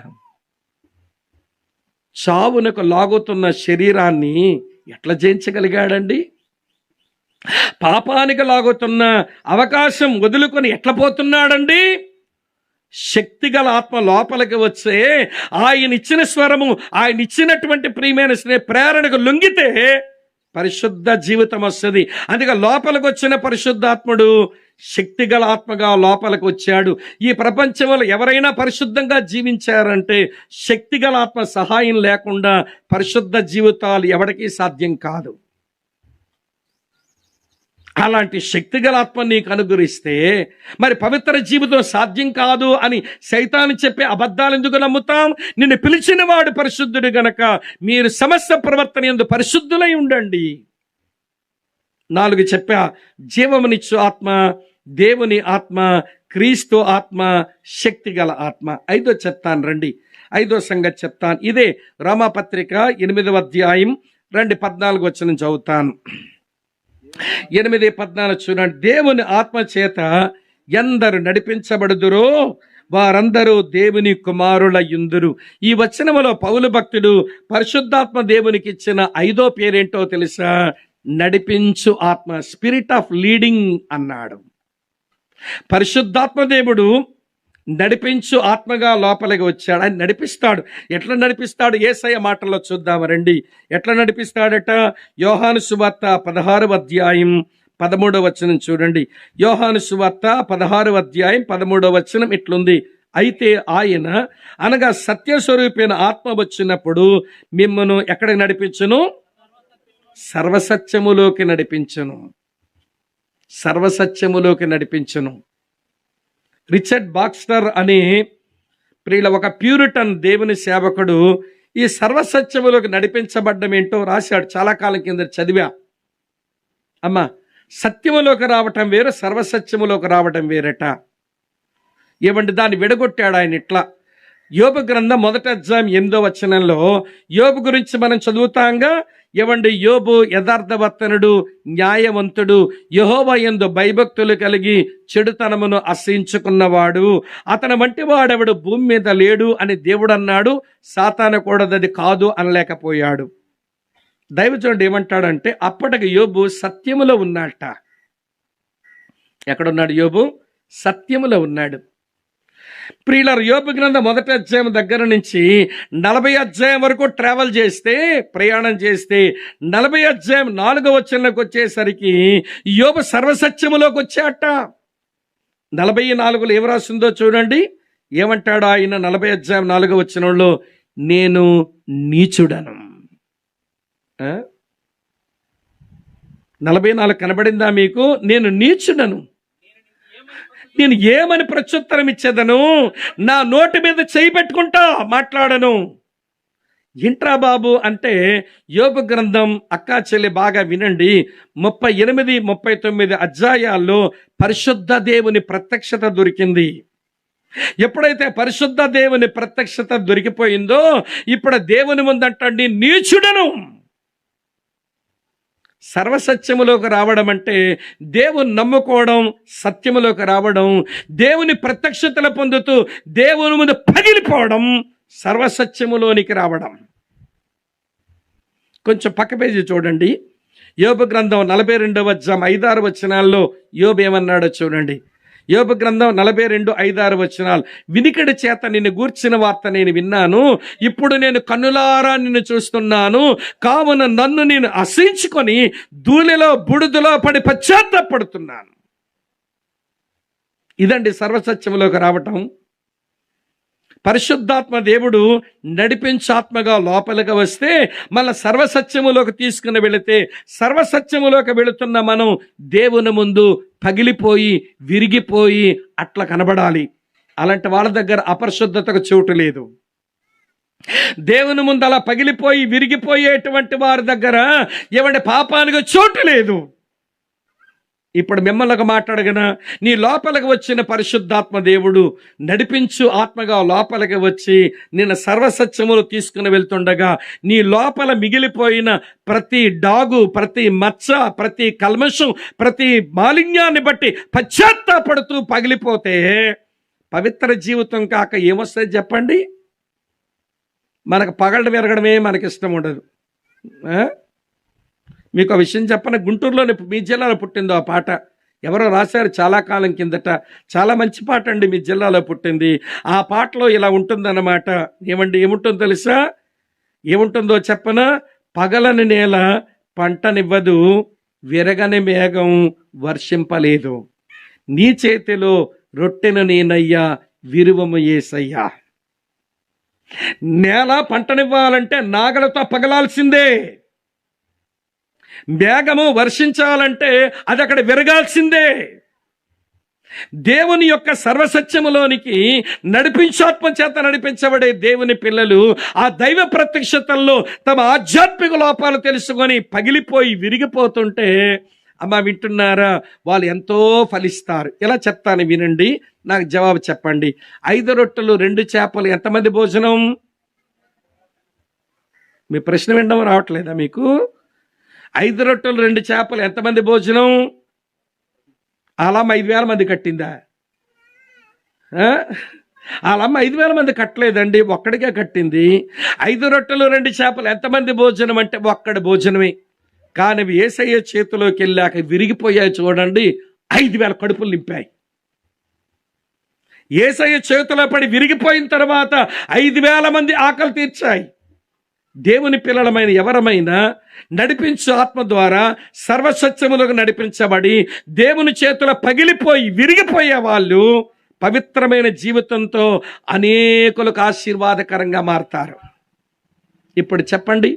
చావునకు లాగుతున్న శరీరాన్ని ఎట్లా జయించగలిగాడండి? పాపానికి లాగుతున్న అవకాశం వదులుకొని ఎట్లా పోతున్నాడండి? శక్తిగల ఆత్మ లోపలికి వచ్చే ఆయన ఇచ్చిన స్వరము, ఆయన ఇచ్చినటువంటి ప్రియమైన ప్రేరణకు లొంగితే పరిశుద్ధ జీవితం వస్తుంది. అందుకే లోపలికి వచ్చిన పరిశుద్ధాత్ముడు శక్తిగల ఆత్మగా లోపలికి వచ్చాడు. ఈ ప్రపంచంలో ఎవరైనా పరిశుద్ధంగా జీవించారంటే శక్తిగల ఆత్మ సహాయం లేకుండా పరిశుద్ధ జీవితాలు ఎవరికీ సాధ్యం కాదు. అలాంటి శక్తిగల ఆత్మ నీకు అనుగ్రహిస్తే మరి పవిత్ర జీవితం సాధ్యం కాదు అని సైతాను చెప్పే అబద్ధాలు ఎందుకు నమ్ముతాం? నిన్ను పిలిచిన వాడు పరిశుద్ధుడు గనక మీరు సమస్త ప్రవర్తన యందు పరిశుద్ధులై ఉండండి. 4 చెప్పా, జీవమునిచ్చు ఆత్మ, దేవుని ఆత్మ, క్రీస్తు ఆత్మ, శక్తిగల ఆత్మ. 5వ చెప్తాను రండి. 5వ సంగతి చెప్తాను. ఇదే రోమాపత్రిక 8వ అధ్యాయం 2:14 చదువుతాను. 8:14 చూడండి. దేవుని ఆత్మ చేత ఎందరు నడిపించబడుదురో వారందరూ దేవుని కుమారులయుందురు. ఈ వచనములో పౌలు భక్తుడు పరిశుద్ధాత్మ దేవునికి ఇచ్చిన 5వ పేరేంటో తెలుసా? నడిపించు ఆత్మ, స్పిరిట్ ఆఫ్ లీడింగ్ అన్నాడు. పరిశుద్ధాత్మ దేవుడు నడిపించు ఆత్మగా లోపలికి వచ్చాడు. ఆయన నడిపిస్తాడు. ఎట్లా నడిపిస్తాడు? యేసయ్య మాటల్లో చూద్దాం రండి. ఎట్లా నడిపిస్తాడట? యోహాను సువార్త 16వ అధ్యాయం 13వ వచనం చూడండి. యోహాను సువార్త 16వ అధ్యాయం 13వ వచనం ఇట్లుంది: అయితే ఆయన అనగా సత్యస్వరూపైన ఆత్మ వచ్చినప్పుడు మిమ్మను ఎక్కడికి నడిపించును? సర్వసత్యములోకి నడిపించును. సర్వసత్యములోకి నడిపించును. రిచర్డ్ బాక్స్టర్ అనే ప్రియుల ఒక ప్యూరిటన్ దేవుని సేవకుడు ఈ సర్వసత్యములోకి నడిపించబడ్డం ఏంటో రాశాడు. చాలా కాలం కింద చదివా. అమ్మా, సత్యములోకి రావటం వేరు, సర్వసత్యములోకి రావటం వేరట. ఏమంటే దాన్ని విడగొట్టాడు ఆయన ఇట్లా. యోబు గ్రంథం 1వ అధ్యాయం 8వ వచనంలో యోబు గురించి మనం చదువుతాంగా. ఏమండి, యోబు యథార్థవర్తనుడు, న్యాయవంతుడు, యెహోవా యందు భయభక్తులు కలిగి చెడుతనమును అసహించుకున్నవాడు, అతని వంటి వాడెవడు భూమి మీద లేడు అని దేవుడు అన్నాడు. సాతాను కూడా అది కాదు అనలేకపోయాడు. దైవజనుడు ఏమంటాడంటే అప్పటికి యోబు సత్యములో ఉన్నాడట. ఎక్కడున్నాడు యోబు? సత్యములో ఉన్నాడు. ప్రియులారా, యోబు గ్రంథం 1వ అధ్యాయం దగ్గర నుంచి 40వ అధ్యాయం వరకు ట్రావెల్ చేస్తే, ప్రయాణం చేస్తే 40వ అధ్యాయం 4వ వచనంలోకి వచ్చేసరికి యోబు సర్వసత్యములోకి వచ్చాట. 44లో ఏం రాసిందో చూడండి. ఏమంటాడు ఆయన 40వ అధ్యాయం 4వ వచనంలో? నేను నీచుడను. 44 కనబడిందా మీకు? నేను నీచుడను, నేను ఏమని ప్రత్యుత్తరం ఇచ్చేదను? నా నోటి మీద చేయి పెట్టుకుంటా మాట్లాడను. ఇంట్రా బాబు అంటే యోబు గ్రంథం అక్కా చెల్లి బాగా వినండి. 38, 39 అధ్యాయాల్లో పరిశుద్ధ దేవుని ప్రత్యక్షత దొరికింది. ఎప్పుడైతే పరిశుద్ధ దేవుని ప్రత్యక్షత దొరికిపోయిందో ఇప్పుడు దేవుని ముందంటండి నీచుడను. సర్వసత్యములోకి రావడం అంటే దేవుని నమ్ముకోవడం, సత్యములోకి రావడం, దేవుని ప్రత్యక్షతలు పొందుతూ దేవుని ముందు పగిలిపోవడం, సర్వసత్యములోనికి రావడం. కొంచెం పక్క పేజీ చూడండి. యోబు గ్రంథం 42వ అధ్యాయం 5-6 వచనాల్లో యోబు ఏమన్నాడో చూడండి. యోబు గ్రంథం 42, 5-6 వచనాలు. వినికిడి చేత నిన్ను గూర్చిన వార్త నేను విన్నాను, ఇప్పుడు నేను కన్నులారా నిన్ను చూస్తున్నాను, కావున నన్ను నేను అసహించుకొని ధూళిలో బుడుదులో పడి పశ్చాత్తాపడుతున్నాను. ఇదండి సర్వసత్యములోకి రావటం. పరిశుద్ధాత్మ దేవుడు నడిపించాత్మగా లోపలికి వస్తే మళ్ళీ సర్వసత్యములోకి తీసుకుని వెళితే, సర్వసత్యములోకి వెళుతున్న మనం దేవుని ముందు పగిలిపోయి విరిగిపోయి అట్లా కనబడాలి. అలాంటి వాళ్ళ దగ్గర అపరిశుద్ధతకు చోటు లేదు. దేవుని ముందు అలా పగిలిపోయి విరిగిపోయేటువంటి వారి దగ్గర ఏమంటే పాపానికి చోటు లేదు. ఇప్పుడు మిమ్మల్ని మాట్లాడగన నీ లోపలికి వచ్చిన పరిశుద్ధాత్మ దేవుడు నడిపించు ఆత్మగా లోపలికి వచ్చి నిన్ను సర్వసత్యములు తీసుకుని వెళ్తుండగా నీ లోపల మిగిలిపోయిన ప్రతి డాగు, ప్రతి మచ్చ, ప్రతి కల్మషం, ప్రతి మాలిన్యాన్ని బట్టి పశ్చాత్తాపడుతూ పగిలిపోతే పవిత్ర జీవితం కాక ఏమొస్తుంది చెప్పండి? మనకు పగలడం విరగడమే మనకి ఇష్టం ఉండదు. మీకు ఆ విషయం చెప్పన, గుంటూరులోని మీ జిల్లాలో పుట్టిందో ఆ పాట. ఎవరో రాశారు చాలా కాలం కిందట. చాలా మంచి పాట అండి, మీ జిల్లాలో పుట్టింది. ఆ పాటలో ఇలా ఉంటుందన్నమాట. ఏముంటుందో తెలుసా? ఏముంటుందో చెప్పనా? పగలని నేల పంటనివ్వదు, విరగని మేఘం వర్షింపలేదు, నీ చేతిలో రొట్టెను నేనయ్యా, విరువము యేసయ్యా. నేల పంటనివ్వాలంటే నాగలతో పగలాల్సిందే. మేఘము వర్షించాలంటే అది అక్కడ విరగాల్సిందే. దేవుని యొక్క సర్వసత్యములోనికి నడిపించాత్మ చేత నడిపించబడే దేవుని పిల్లలు ఆ దైవ ప్రత్యక్షతల్లో తమ ఆధ్యాత్మిక లోపాలు తెలుసుకొని పగిలిపోయి విరిగిపోతుంటే, అమ్మ వింటున్నారా, వాళ్ళు ఎంతో ఫలిస్తారు. ఎలా చెప్తాను వినండి, నాకు జవాబు చెప్పండి. 5 రొట్టెలు 2 చేపలు ఎంతమంది భోజనం? మీ ప్రశ్న వినడం రావట్లేదా మీకు? 5 రొట్టెలు 2 చేపలు ఎంతమంది భోజనం? అలా 5,000 మంది కట్టిందా? వాళ్ళమ్మ 5,000 మంది కట్టలేదండి, ఒక్కడికే కట్టింది. 5 రొట్టెలు 2 చేపలు ఎంతమంది భోజనం అంటే ఒక్కడి భోజనమే. కానీ అవి యేసయ్య చేతిలోకి వెళ్ళాక విరిగిపోయాయి చూడండి, 5,000 కడుపులు నింపాయి. యేసయ్య చేతిలో పడి విరిగిపోయిన తర్వాత 5,000 మంది ఆకలి తీర్చాయి. దేవుని పిల్లలమైన ఎవరమైనా నడిపించు ఆత్మ ద్వారా సర్వసత్యములకు నడిపించబడి దేవుని చేతిలో పగిలిపోయి విరిగిపోయే వాళ్ళు పవిత్రమైన జీవితంతో అనేకులకు ఆశీర్వాదకరంగా మారతారు. ఇప్పుడు చెప్పండి,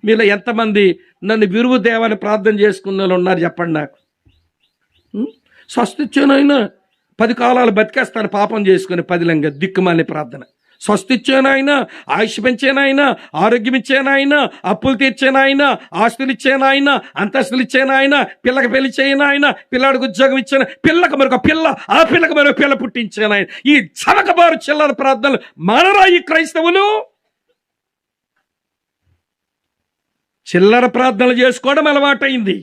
మీలో ఎంతమంది నన్ను విరువు దేవాన్ని ప్రార్థన చేసుకున్న వాళ్ళు ఉన్నారు చెప్పండి నాకు. స్వస్థిచ్చానైనా 10 కాలాలు బతికేస్తాను పాపం చేసుకుని పదిలంగా దిక్కుమాలి ప్రార్థన. స్వస్థిచ్చానాయన, ఆయుష్ పెంచేనాయన, ఆరోగ్యం ఇచ్చేనాయన, అప్పులు తీర్చేనాయన, ఆస్తులు ఇచ్చేనాయన, అంతస్తులు ఇచ్చేనాయన, పిల్లకి పెళ్లి చేయనాయన, పిల్లాడికి ఉద్యోగం ఇచ్చాను, పిల్లకి మరొక పిల్ల, ఆ పిల్లకి మరొక పిల్ల పుట్టించేనాయన. ఈ చవకబారు చిల్లర ప్రార్థనలు మానరా ఈ క్రైస్తవులు? చిల్లర ప్రార్థనలు చేసుకోవడం అలవాటైంది.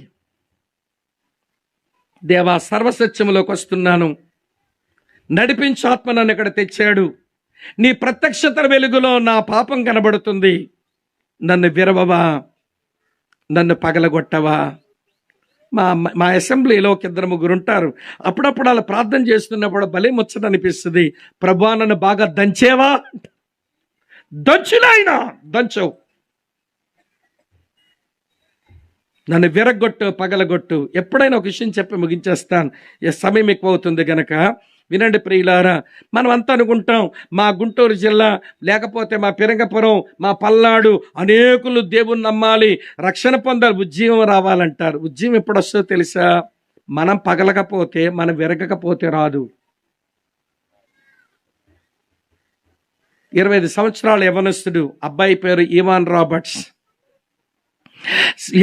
దేవా, సర్వసత్యములోకి వస్తున్నాను, నడిపించు ఆత్మ నన్ను ఇక్కడ తెచ్చాడు. నీ ప్రత్యక్షత వెలుగులో నా పాపం కనబడుతుంది. నన్ను విరవవా, నన్ను పగలగొట్టవా. మా అసెంబ్లీలో 2-3 ఉంటారు. అప్పుడప్పుడు అలా ప్రార్థన చేస్తున్నప్పుడు భలే ముచ్చట అనిపిస్తుంది. ప్రభువా, నన్ను బాగా దంచేవా? దంచునాయనా, దంచవు. నన్ను విరగొట్టు, పగలగొట్టు. ఎప్పుడైనా ఒక విషయం చెప్పి ముగించేస్తాను, సమయం ఎక్కువ అవుతుంది గనక వినండి ప్రియులారా. మనం అంతా అనుకుంటాం మా గుంటూరు జిల్లా, లేకపోతే మా పిరంగపురం, మా పల్నాడు అనేకులు దేవుని నమ్మాలి, రక్షణ పొందాలి, ఉజ్జీవం రావాలంటారు. ఉజ్జీవం ఎప్పుడు వస్తుందో తెలుసా? మనం పగలకపోతే, మనం విరగకపోతే రాదు. 25 సంవత్సరాల యవనస్తుడు, అబ్బాయి పేరు ఈవాన్ రాబర్ట్స్.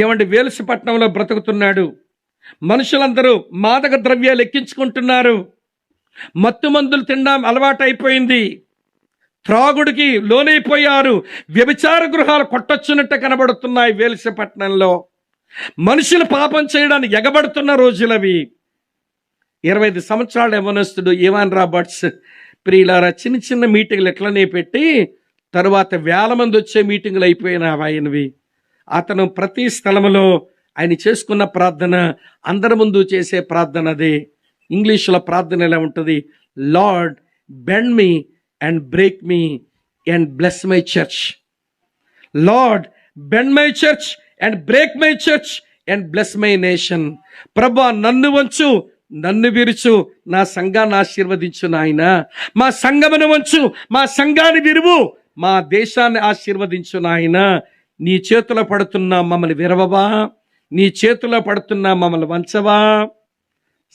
ఏమంటే వేలుసపట్నంలో బ్రతుకుతున్నాడు. మనుషులందరూ మాదక ద్రవ్యాలు ఎక్కించుకుంటున్నారు. మత్తు మందులు తినడం అలవాటైపోయింది. త్రాగుడికి లోనైపోయారు. వ్యభిచార గృహాలు కొట్టొచ్చున్నట్టు కనబడుతున్నాయి వేలుసపట్నంలో. మనుషులు పాపం చేయడానికి ఎగబడుతున్న రోజులవి. 25 సంవత్సరాల యవనస్తుడు ఈవాన్ రాబర్ట్స్ ప్రియులారా, చిన్న చిన్న మీటింగ్లు ఎట్లనే పెట్టి తరువాత 1000 మంది వచ్చే మీటింగులు అయిపోయిన ఆయనవి. అతను ప్రతి స్థలంలో ఆయన చేసుకున్న ప్రార్థన, అందరి ముందు చేసే ప్రార్థన అదే. ఇంగ్లీష్లో ప్రార్థన ఎలా ఉంటుంది? Lord bend me and break me and bless my church. Lord bend my church and break my church and bless my nation. ప్రభువా, నన్ను వంచు, నన్ను విరుచు, నా సంఘాన్ని ఆశీర్వదించు నాయన. మా సంఘమును వంచు, మా సంఘాన్ని విరువు, మా దేశాన్ని ఆశీర్వదించు నాయన. నీ చేతిలో పడుతున్నా మమ్మల్ని విరవవా, నీ చేతిలో పడుతున్నా మమ్మల్ని వంచవా.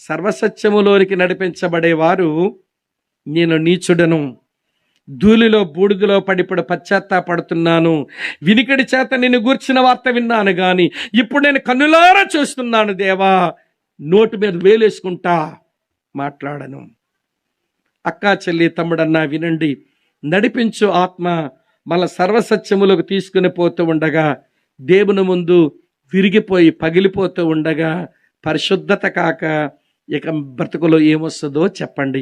సర్వసత్యములోనికి నడిపించబడేవారు, నేను నీచుడను, ధూళిలో బూడిదలో పడిప్పుడు పశ్చాత్తాపడుతున్నాను, వినికిడి చేత నిన్ను గూర్చిన వార్త విన్నాను గాని ఇప్పుడు నేను కన్నులారా చూస్తున్నాను దేవా, నోటి మీద వేలేసుకుంటా మాట్లాడను. అక్కా, చెల్లి, తమ్ముడన్నా వినండి, నడిపించు ఆత్మ మన సర్వసత్యములకు తీసుకుని పోతూ ఉండగా, దేవుని ముందు విరిగిపోయి పగిలిపోతూ ఉండగా, పరిశుద్ధత కాక ఇక బ్రతుకులో ఏమొస్తుందో చెప్పండి.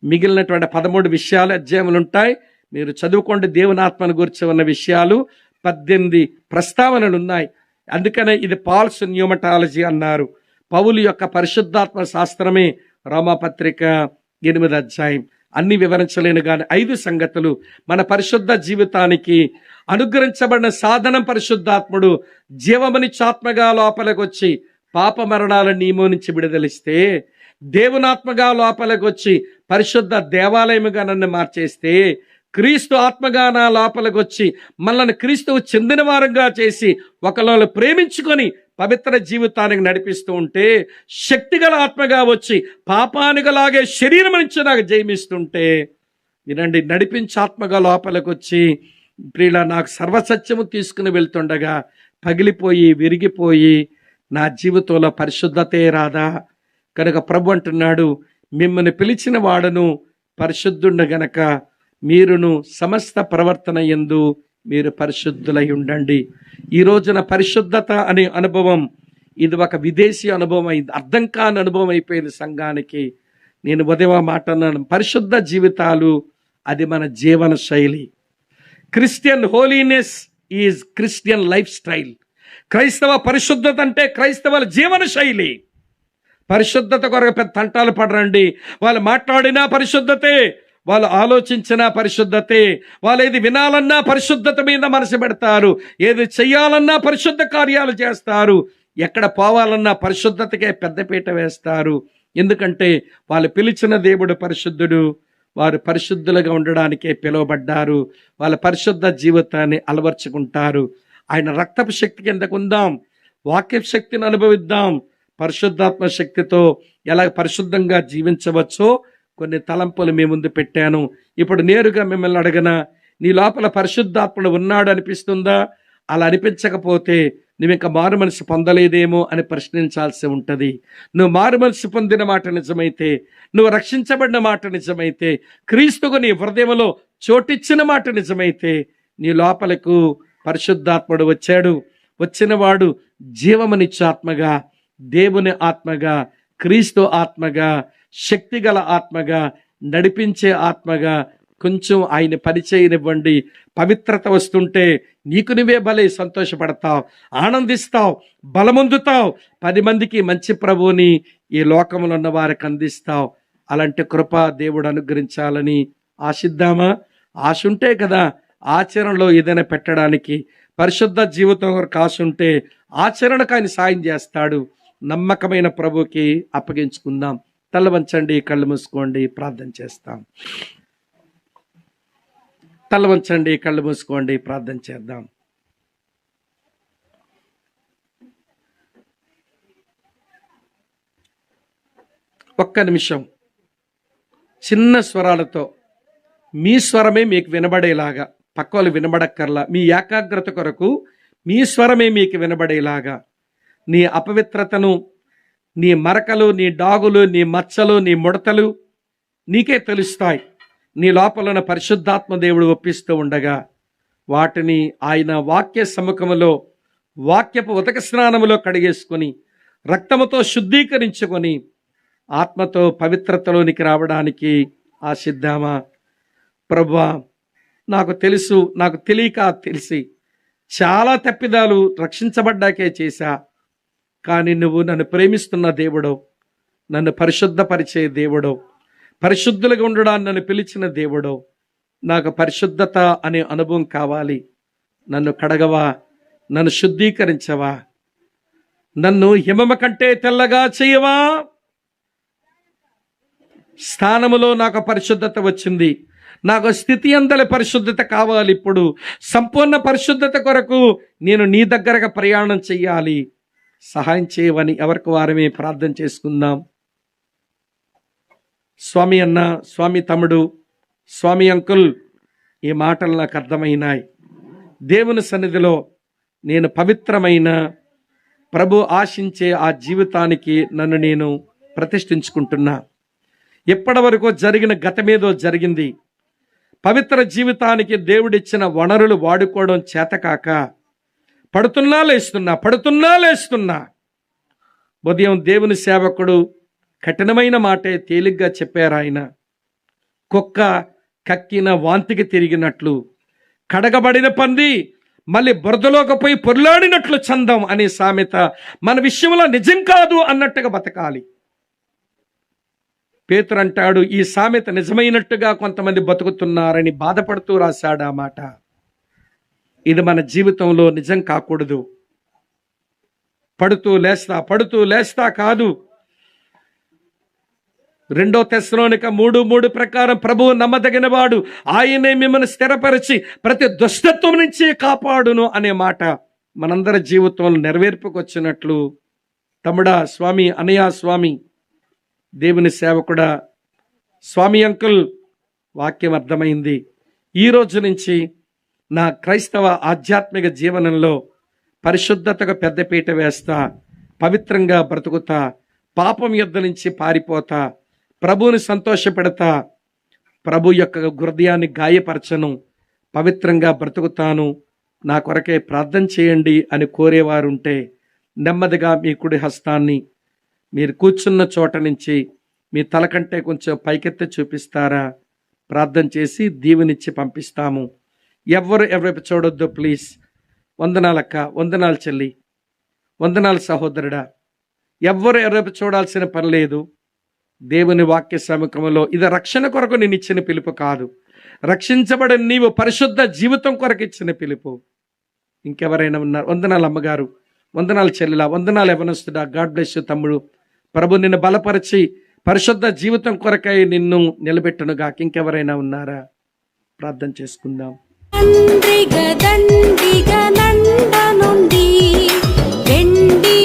మిగిలినటువంటి 13 విషయాలు అధ్యాయములు ఉంటాయి, మీరు చదువుకోండి. దేవుని ఆత్మను గురించి ఉన్న విషయాలు 18 ప్రస్తావనలు ఉన్నాయి. అందుకనే ఇది పాల్స్ న్యూమటాలజీ అన్నారు. పౌలు యొక్క పరిశుద్ధాత్మ శాస్త్రమే రోమాపత్రిక 8వ అధ్యాయం. అన్ని వివరించలేను కానీ 5 సంగతులు మన పరిశుద్ధ జీవితానికి అనుగ్రహించబడిన సాధనం. పరిశుద్ధాత్ముడు జీవమనిచ్చాత్మగా లోపలికి వచ్చి పాప మరణాల నియమం నుంచి విడుదలిస్తే, దేవునాత్మగా లోపలికి వచ్చి పరిశుద్ధ దేవాలయముగా నన్ను మార్చేస్తే, క్రీస్తు ఆత్మగా నా లోపలికి వచ్చి మనల్ని క్రీస్తువు చెందిన వారంగా చేసి ఒకళ్ళు ప్రేమించుకొని పవిత్ర జీవితానికి నడిపిస్తూ ఉంటే, శక్తిగల ఆత్మగా వచ్చి పాపానికి లాగే శరీరం నుంచి నాకు జయమిస్తుంటే, వినండి, నడిపించి ఆత్మగా లోపలికి వచ్చి ప్రియుల నాకు సర్వసత్యము తీసుకుని వెళ్తుండగా పగిలిపోయి విరిగిపోయి నా జీవితంలో పరిశుద్ధతే రాదా? కనుక ప్రభు అంటున్నాడు, మిమ్మల్ని పిలిచిన వాడును పరిశుద్ధుండ గనక మీరును సమస్త ప్రవర్తన యందు మీరు పరిశుద్ధులై ఉండండి. ఈ రోజున పరిశుద్ధత అనే అనుభవం ఇది ఒక విదేశీ అనుభవం అయింది, అర్థం కాని అనుభవం అయిపోయింది సంఘానికి. నేను ఉదయం ఆ మాట అన్నాను, పరిశుద్ధ జీవితాలు అది మన జీవన శైలి. Christian holiness is Christian life style. క్రైస్తవ పరిశుద్ధత అంటే క్రైస్తవుల జీవన శైలి. పరిశుద్ధత కొరకు పెద్ద తంటాలు పడరండి. వాళ్ళు మాట్లాడినా పరిశుద్ధతే, వాళ్ళు ఆలోచించినా పరిశుద్ధతే, వాళ్ళు ఏది వినాలన్నా పరిశుద్ధత మీద మనసు పెడతారు, ఏది చెయ్యాలన్నా పరిశుద్ధ కార్యాలు చేస్తారు, ఎక్కడ పోవాలన్నా పరిశుద్ధతకే పెద్దపీట వేస్తారు. ఎందుకంటే వాళ్ళు పిలిచిన దేవుడు పరిశుద్ధుడు, వారు పరిశుద్ధులుగా ఉండడానికే పిలువబడ్డారు. వాళ్ళ పరిశుద్ధ జీవితాన్ని అలవర్చుకుంటారు. ఆయన రక్తపు శక్తి కిందకు ఉందాం, వాక్య శక్తిని అనుభవిద్దాం. పరిశుద్ధాత్మ శక్తితో ఎలా పరిశుద్ధంగా జీవించవచ్చో కొన్ని తలంపులు మీ ముందు పెట్టాను. ఇప్పుడు నేరుగా మిమ్మల్ని అడగనా, నీ లోపల పరిశుద్ధాత్ముడు ఉన్నాడు అనిపిస్తుందా? అలా అనిపించకపోతే నువ్వు ఇంకా మారు మనసు పొందలేదేమో అని ప్రశ్నించాల్సి ఉంటుంది. నువ్వు మారు మనసు పొందిన మాట నిజమైతే, నువ్వు రక్షించబడిన మాట నిజమైతే, క్రీస్తుకు నీ హృదయంలో చోటిచ్చిన మాట నిజమైతే, నీ లోపలకు పరిశుద్ధాత్ముడు వచ్చాడు. వచ్చినవాడు జీవమునిచ్చే ఆత్మగా, దేవుని ఆత్మగా, క్రీస్తు ఆత్మగా, శక్తిగల ఆత్మగా, నడిపించే ఆత్మగా. కొంచెం ఆయన పరిచయనివ్వండి. పవిత్రత వస్తుంటే నీకు నువ్వే భలే సంతోషపడతావు, ఆనందిస్తావు, బలమొందుతావు. 10 మందికి మంచి ప్రభువుని ఈ లోకంలో ఉన్న వారికి అందిస్తావు. అలాంటి కృప దేవుడు అనుగ్రహించాలని ఆశిద్దామా? ఆశ ఉంటే కదా ఆచరణలో ఏదైనా పెట్టడానికి. పరిశుద్ధ జీవితం కొరకు ఆశ ఉంటే ఆచరణకు ఆయన సాయం చేస్తాడు. నమ్మకమైన ప్రభుకి అప్పగించుకుందాం. తల వంచండి, కళ్ళు మూసుకోండి, ప్రార్థన చేస్తాం. తల వంచండి, కళ్ళు మూసుకోండి, ప్రార్థన చేద్దాం. ఒక్క నిమిషం చిన్న స్వరాలతో మీ స్వరమే మీకు వినబడేలాగా, పక్కలు వినబడక్కర్లా, మీ ఏకాగ్రత కొరకు మీ స్వరమే మీకు వినబడేలాగా, నీ అపవిత్రతను, నీ మరకలు, నీ డాగులు, నీ మచ్చలు, నీ ముడతలు నీకే తెలుస్తాయి. నీ లోపలన పరిశుద్ధాత్మ దేవుడు ఒప్పిస్తూ ఉండగా వాటిని ఆయన వాక్య సముఖములో, వాక్యపు ఉదక స్నానములో కడిగేసుకొని, రక్తముతో శుద్ధీకరించుకొని, ఆత్మతో పవిత్రతలోనికి రావడానికి ఆశిద్దామా? ప్రభువా, నాకు తెలుసు, నాకు తెలియక తెలిసి చాలా తప్పిదాలు రక్షించబడ్డాకే చేశా. కానీ నువ్వు నన్ను ప్రేమిస్తున్న దేవుడో, నన్ను పరిశుద్ధపరిచే దేవుడో, పరిశుద్ధులుగా ఉండడాన్ని నన్ను పిలిచిన దేవుడో, నాకు పరిశుద్ధత అనే అనుభవం కావాలి. నన్ను కడగవా, నన్ను శుద్ధీకరించవా, నన్ను హిమమ కంటే తెల్లగా చేయవా. స్థానములో నాకు పరిశుద్ధత వచ్చింది, నాకు స్థితి అందలి పరిశుద్ధత కావాలి. ఇప్పుడు సంపూర్ణ పరిశుద్ధత కొరకు నేను నీ దగ్గరగా ప్రయాణం చెయ్యాలి. సహాయం చేయవని ఎవరికి వారమే ప్రార్థన చేసుకుందాం. స్వామి అన్న, స్వామి తమ్ముడు, స్వామి అంకుల్, ఈ మాటలు నాకు అర్థమైనాయి. దేవుని సన్నిధిలో నేను పవిత్రమైన, ప్రభు ఆశించే ఆ జీవితానికి నన్ను నేను ప్రతిష్ఠించుకుంటున్నా. ఎప్పటి వరకు జరిగిన గతమేదో జరిగింది. పవిత్ర జీవితానికి దేవుడిచ్చిన వనరులు వాడుకోవడం చేతకాక పడుతున్నా లేస్తున్నా. ఉదయం దేవుని సేవకుడు కఠినమైన మాటే తేలిగ్గా చెప్పారు ఆయన. కుక్క కక్కిన వాంతికి తిరిగినట్లు, కడగబడిన పంది మళ్ళీ బురదలోకి పోయి పొర్లాడినట్లు చందం అనే సామెత మన విషయంలో నిజం కాదు అన్నట్టుగా బతకాలి. పేతురు అంటాడు, ఈ సామెత నిజమైనట్టుగా కొంతమంది బతుకుతున్నారని బాధపడుతూ రాశాడు ఆ మాట. ఇది మన జీవితంలో నిజం కాకూడదు. పడుతూ లేస్తా కాదు. 2 తెస్సలోనిక 3:3 ప్రకారం ప్రభువు నమ్మదగిన వాడు, ఆయనే మిమ్మల్ని స్థిరపరిచి ప్రతి దుష్టత్వం నుంచి కాపాడును అనే మాట మనందరి జీవితంలో నెరవేర్పుకొచ్చినట్లు, తమ్ముడా స్వామి, అనయ్య స్వామి, దేవుని సేవకుడా స్వామి అంకుల్, వాక్యం అర్థమైంది. ఈ రోజు నుంచి నా క్రైస్తవ ఆధ్యాత్మిక జీవనంలో పరిశుద్ధతకు పెద్దపీట వేస్తా, పవిత్రంగా బ్రతుకుతా, పాపం యుద్ధ నుంచి పారిపోతా, ప్రభువుని సంతోషపెడతా, ప్రభు యొక్క హృదయాన్ని గాయపరచను, పవిత్రంగా బ్రతుకుతాను, నా కొరకే ప్రార్థన చేయండి అని కోరేవారుంటే నెమ్మదిగా మీ కుడి హస్తాన్ని మీరు కూర్చున్న చోట నుంచి మీ తల కంటే కొంచెం పైకెత్తి చూపిస్తారా? ప్రార్థన చేసి దీవెనిచ్చి పంపిస్తాము. ఎవరు చూడొద్దు ప్లీజ్. వందనాలక్క, వందనాలు చెల్లి, వందనాలు సహోదరుడా. ఎవరు చూడాల్సిన పని లేదు. దేవుని వాక్య సముఖంలో ఇది రక్షణ కొరకు నేను ఇచ్చిన పిలుపు కాదు. రక్షించబడిన నీవు పరిశుద్ధ జీవితం కొరకు ఇచ్చిన పిలుపు. ఇంకెవరైనా ఉన్నారు? వందనాలు అమ్మగారు, వందనాలు చెల్లిలా, వందనాలు యవనస్తుడా. గాడ్ బ్లెస్ యు తమ్ముడు. ప్రభు నిన్ను బలపరిచి పరిశుద్ధ జీవితం కొరకై నిన్ను నిలబెట్టునుగా. ఇంకెవరైనా ఉన్నారా? ప్రార్థన చేసుకుందాం. దండిగ నండ నుండి వెండి